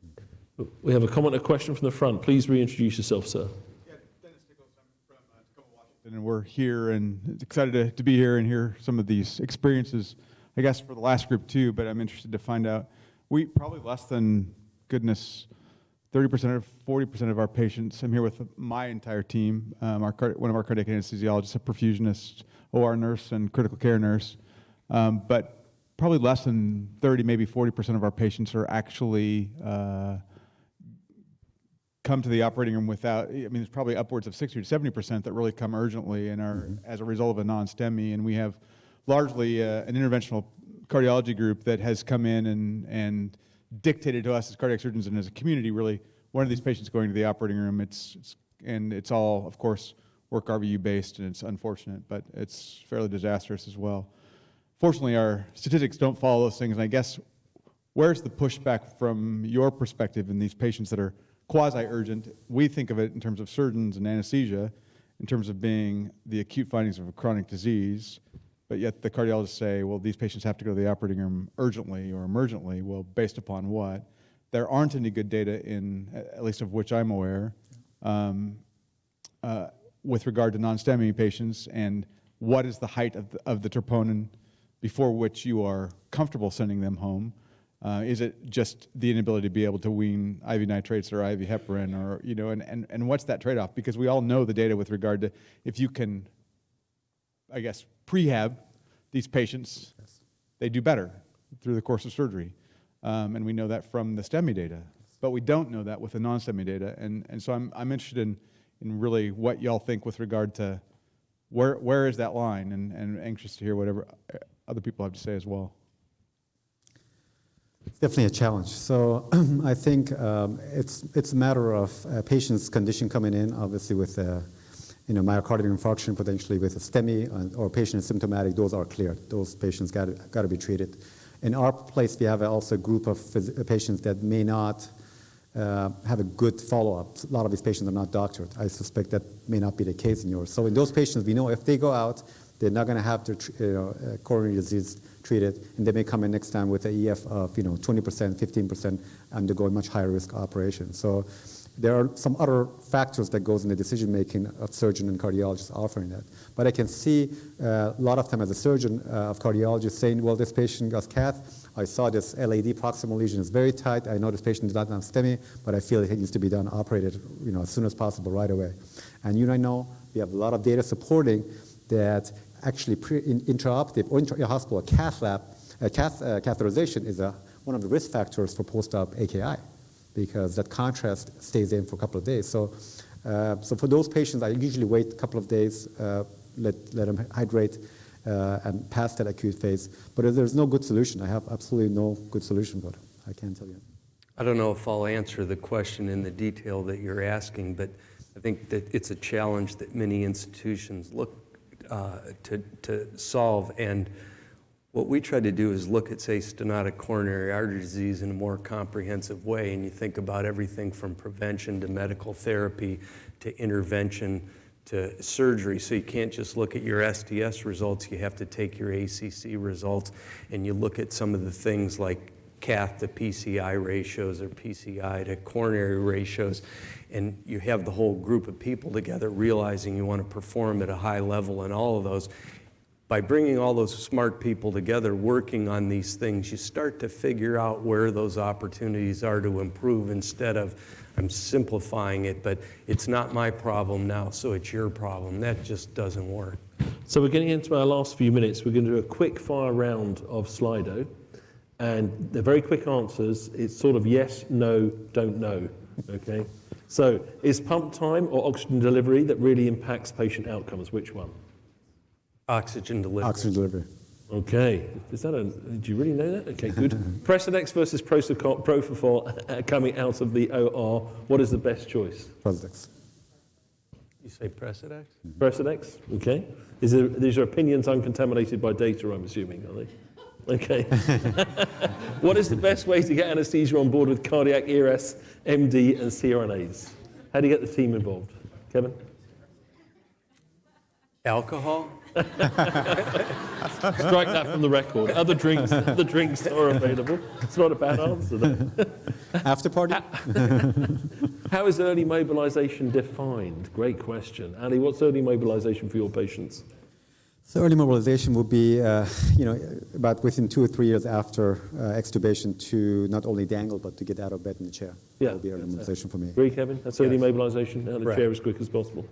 We have a comment, a question from the front. Please reintroduce yourself, sir. Yeah, Dennis Nichols. I'm from Tacoma, Washington, and we're here and excited to be here and hear some of these experiences, I guess, for the last group too, but I'm interested to find out. We probably less than, goodness, 30% or 40% of our patients. I'm here with my entire team, one of our cardiac anesthesiologists, a perfusionist, OR nurse, and critical care nurse. But probably less than 30, maybe 40% of our patients are actually come to the operating room without, I mean, there's probably upwards of 60 to 70% that really come urgently and are as a result of a non-STEMI. And we have largely an interventional cardiology group that has come in and dictated to us as cardiac surgeons and as a community, really, when are these patients going to the operating room? It's all, of course, work RVU based, and it's unfortunate, but it's fairly disastrous as well. Fortunately, our statistics don't follow those things, and I guess where's the pushback from your perspective in these patients that are quasi-urgent? We think of it in terms of surgeons and anesthesia, in terms of being the acute findings of a chronic disease, but yet the cardiologists say, well, these patients have to go to the operating room urgently or emergently. Well, based upon what? There aren't any good data at least of which I'm aware, with regard to non-STEMI patients, and what is the height of the troponin before which you are comfortable sending them home. Is it just the inability to be able to wean IV nitrates or IV heparin, or, and what's that trade-off? Because we all know the data with regard to if you can, I guess, prehab these patients, they do better through the course of surgery. And we know that from the STEMI data, but we don't know that with the non-STEMI data. And so I'm interested in really what y'all think with regard to where is that line, and anxious to hear whatever other people have to say as well. It's definitely a challenge. So I think it's a matter of a patient's condition coming in, obviously with myocardial infarction, potentially with a STEMI, or patient is symptomatic. Those are cleared. Those patients got to be treated. In our place, we have also a group of patients that may not have a good follow-up. A lot of these patients are not doctored. I suspect that may not be the case in yours. So in those patients, we know if they go out, they're not going to have their coronary disease treated, and they may come in next time with an EF of 20%, 15%, undergoing much higher risk operation. So there are some other factors that goes in the decision making of surgeon and cardiologist offering that. But I can see a lot of time as a surgeon of cardiologist saying, well, this patient got cath. I saw this LAD proximal lesion is very tight. I know this patient is not on STEMI, but I feel it needs to be done, operated, as soon as possible, right away. And I know we have a lot of data supporting that actually intraoperative or intra-hospital catheterization is one of the risk factors for post-op AKI, because that contrast stays in for a couple of days. So for those patients, I usually wait a couple of days, let them hydrate and pass that acute phase. But if there's no good solution, I have absolutely no good solution, but I can't tell you. I don't know if I'll answer the question in the detail that you're asking, but I think that it's a challenge that many institutions look to solve. And what we try to do is look at, say, stenotic coronary artery disease in a more comprehensive way. And you think about everything from prevention to medical therapy to intervention to surgery. So you can't just look at your STS results. You have to take your ACC results, and you look at some of the things like cath to PCI ratios or PCI to coronary ratios, and you have the whole group of people together realizing you want to perform at a high level in all of those. By bringing all those smart people together working on these things, you start to figure out where those opportunities are to improve, instead of, I'm simplifying it, but it's not my problem now, so it's your problem. That just doesn't work. So we're getting into our last few minutes. We're going to do a quick fire round of Slido. And they're very quick answers. It's sort of yes, no, don't know, okay? So is pump time or oxygen delivery that really impacts patient outcomes? Which one? Oxygen delivery. Oxygen delivery. Okay. Do you really know that? Okay, good. Precedex versus Propofol coming out of the OR. What is the best choice? Precedex. You say Precedex? Precedex, okay. These are opinions uncontaminated by data, I'm assuming, are they? Okay. What is the best way to get anesthesia on board with cardiac ERAS, MD, and CRNAs? How do you get the team involved? Kevin? Alcohol? Strike that from the record. Other drinks are available. It's not a bad answer, though. After party? How is early mobilization defined? Great question. Ali, what's early mobilization for your patients? So early mobilization would be, about within 2 or 3 years after extubation to not only dangle, but to get out of bed in the chair. Yeah. That would be early mobilization for me. Agree, Kevin? That's early mobilization out of the chair as quick as possible.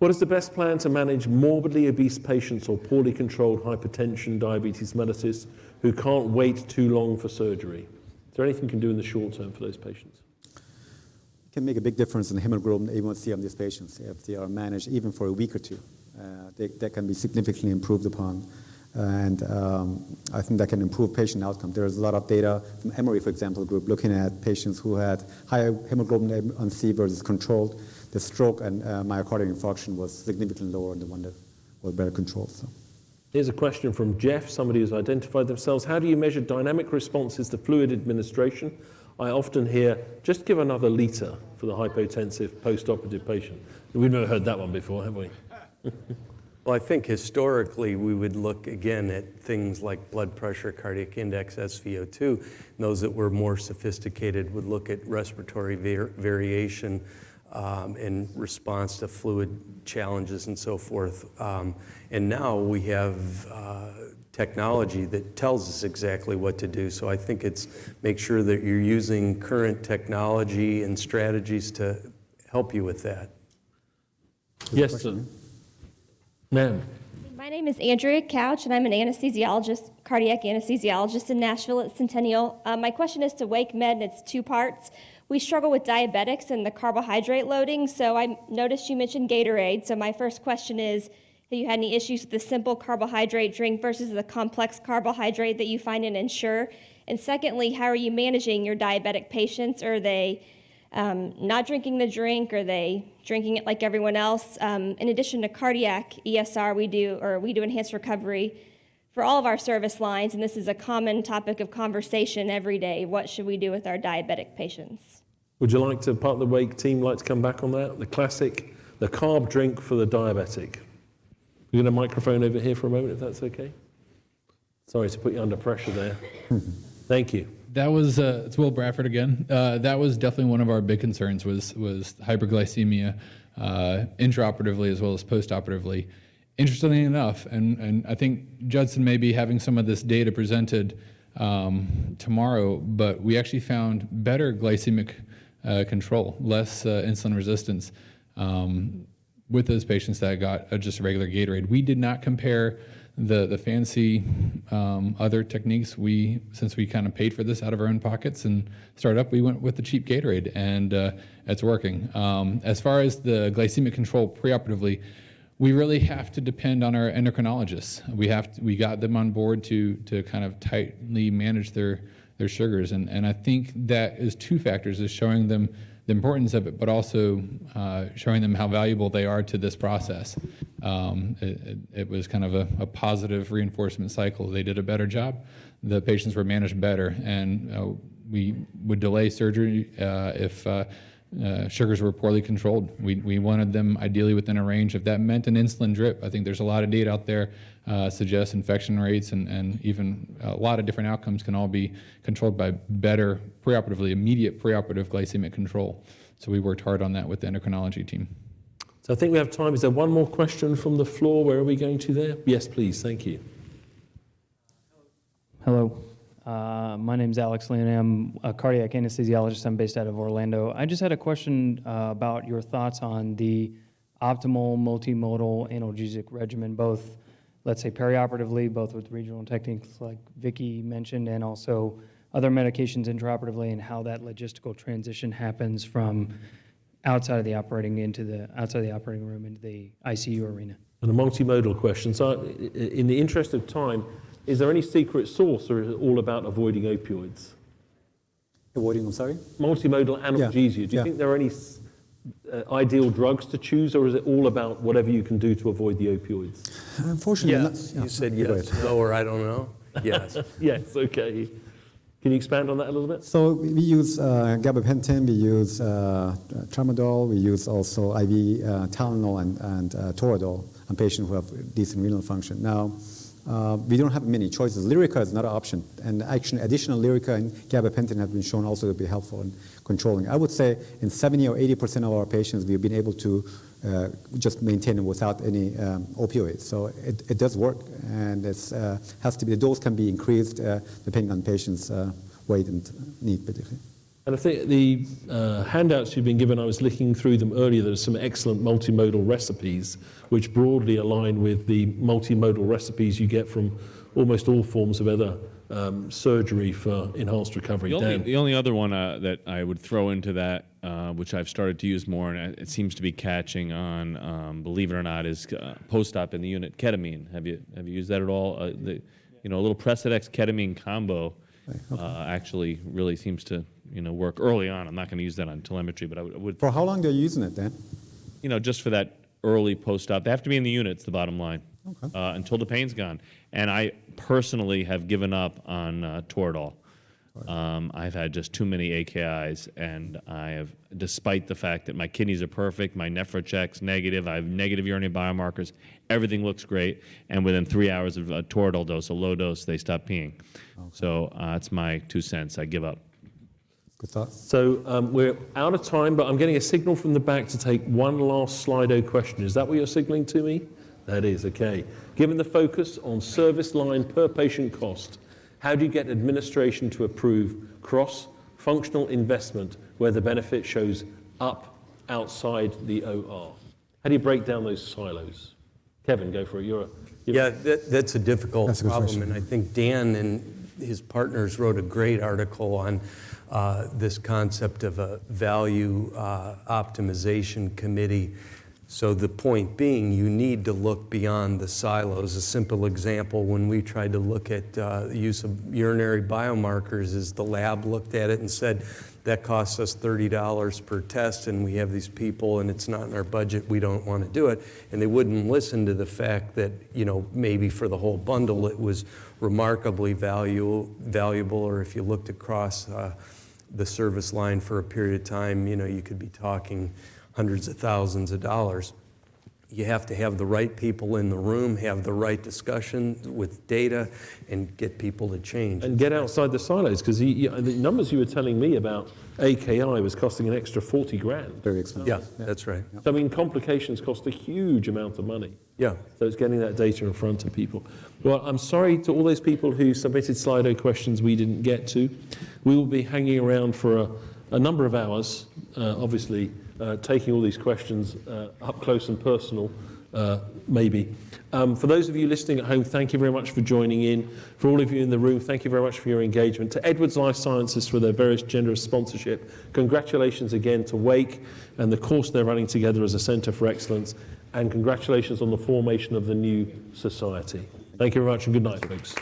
What is the best plan to manage morbidly obese patients or poorly controlled hypertension, diabetes mellitus who can't wait too long for surgery? Is there anything you can do in the short term for those patients? It can make a big difference in hemoglobin A1C on these patients if they are managed even for a week or two. That can be significantly improved upon. And I think that can improve patient outcome. There's a lot of data from Emory, for example, group looking at patients who had high hemoglobin A1C versus controlled. The stroke and myocardial infarction was significantly lower than the one that was better controlled. So. Here's a question from Jeff, somebody who's identified themselves. How do you measure dynamic responses to fluid administration? I often hear, just give another litre for the hypotensive post-operative patient. We've never heard that one before, have we? Well, I think historically we would look again at things like blood pressure, cardiac index, SVO2. And those that were more sophisticated would look at respiratory variation in response to fluid challenges and so forth. And now we have technology that tells us exactly what to do. So I think it's make sure that you're using current technology and strategies to help you with that. Yes, sir. Ma'am. My name is Andrea Couch, and I'm an anesthesiologist, cardiac anesthesiologist in Nashville at Centennial. My question is to Wakemed, and it's 2 parts. We struggle with diabetics and the carbohydrate loading, so I noticed you mentioned Gatorade. So my first question is, have you had any issues with the simple carbohydrate drink versus the complex carbohydrate that you find in Ensure? And secondly, how are you managing your diabetic patients? Are they not drinking the drink? Are they drinking it like everyone else? In addition to cardiac ESR, we do enhanced recovery for all of our service lines, and this is a common topic of conversation every day. What should we do with our diabetic patients? Would you like to, part of the Wake team, like to come back on that? The classic, the carb drink for the diabetic. We're going to microphone over here for a moment, if that's okay. Sorry to put you under pressure there. Thank you. That was, it's Will Bradford again. That was definitely one of our big concerns was hyperglycemia intraoperatively as well as postoperatively. Interestingly enough, and I think Judson may be having some of this data presented tomorrow, but we actually found better glycemic control, less insulin resistance with those patients that got just a regular Gatorade. We did not compare the fancy other techniques. Since we kind of paid for this out of our own pockets and started up, we went with the cheap Gatorade, and it's working. As far as the glycemic control preoperatively, we really have to depend on our endocrinologists. We got them on board to kind of tightly manage their sugars, and I think that is 2 factors: is showing them the importance of it, but also showing them how valuable they are to this process. It was kind of a positive reinforcement cycle. They did a better job. The patients were managed better, and we would delay surgery if sugars were poorly controlled. We wanted them ideally within a range. If that meant an insulin drip, I think there's a lot of data out there suggests infection rates and even a lot of different outcomes can all be controlled by better preoperatively, immediate preoperative glycemic control. So we worked hard on that with the endocrinology team. So I think we have time. Is there one more question from the floor? Where are we going to there? Yes, please. Thank you. Hello. My name is Alex Leone. I'm a cardiac anesthesiologist. I'm based out of Orlando. I just had a question about your thoughts on the optimal multimodal analgesic regimen, both, let's say, perioperatively, both with regional techniques like Vicky mentioned, and also other medications intraoperatively, and how that logistical transition happens from outside of the operating room into the ICU arena. And a multimodal question. So in the interest of time, is there any secret sauce, or is it all about avoiding opioids? Avoiding, I'm sorry? Multimodal analgesia. Do you think there are any ideal drugs to choose, or is it all about whatever you can do to avoid the opioids? Unfortunately, yes. You said yes, no, or I don't know. Yes. Yes, okay. Can you expand on that a little bit? So we use gabapentin, we use tramadol, we use also IV Tylenol and Toradol on patients who have decent renal function. Now, we don't have many choices. Lyrica is not an option, and actually additional Lyrica and gabapentin have been shown also to be helpful in controlling. I would say in 70 or 80% of our patients, we've been able to just maintain it without any opioids. So it does work, and it's has to be, the dose can be increased depending on patient's weight and need particularly. And I think the handouts you've been given, I was looking through them earlier, there's some excellent multimodal recipes which broadly align with the multimodal recipes you get from almost all forms of other surgery for enhanced recovery. The only other one that I would throw into that, which I've started to use more, and it seems to be catching on, believe it or not, is post-op in the unit, ketamine. Have you used that at all? A little Precedex ketamine combo actually really seems to work early on. I'm not going to use that on telemetry, but I would. For how long are you using it then? Just for that early post-op. They have to be in the units, the bottom line, until the pain's gone. And I personally have given up on Toradol. I've had just too many AKIs, and I have, despite the fact that my kidneys are perfect, my nephrocheck's negative, I have negative urinary biomarkers, everything looks great, and within 3 hours of a Toradol dose, a low dose, they stop peeing. So that's my 2 cents. I give up. Good thought. So we're out of time, but I'm getting a signal from the back to take one last Slido question. Is that what you're signaling to me? That is, okay. Given the focus on service line per patient cost, how do you get administration to approve cross-functional investment where the benefit shows up outside the OR? How do you break down those silos? Kevin, go for it. That's a difficult That's a good problem, question. and I think Dan and his partners wrote a great article on this concept of a value optimization committee. So the point being, you need to look beyond the silos. A simple example, when we tried to look at the use of urinary biomarkers, is the lab looked at it and said, that costs us $30 per test, and we have these people, and it's not in our budget, we don't want to do it. And they wouldn't listen to the fact that, maybe for the whole bundle, it was remarkably valuable, or if you looked across the service line for a period of time, you could be talking hundreds of thousands of dollars. You have to have the right people in the room, have the right discussion with data, and get people to change. And get outside the silos, because the numbers you were telling me about AKI was costing an extra 40 grand. Very expensive. Yeah, that's right. So, complications cost a huge amount of money. Yeah. So it's getting that data in front of people. Well, I'm sorry to all those people who submitted Slido questions we didn't get to. We will be hanging around for a number of hours, obviously, taking all these questions up close and personal, maybe. For those of you listening at home, thank you very much for joining in. For all of you in the room, thank you very much for your engagement. To Edwards Life Sciences for their various generous sponsorship, congratulations again to Wake and the course they're running together as a Centre for Excellence, and congratulations on the formation of the new society. Thank you very much, and good night, folks.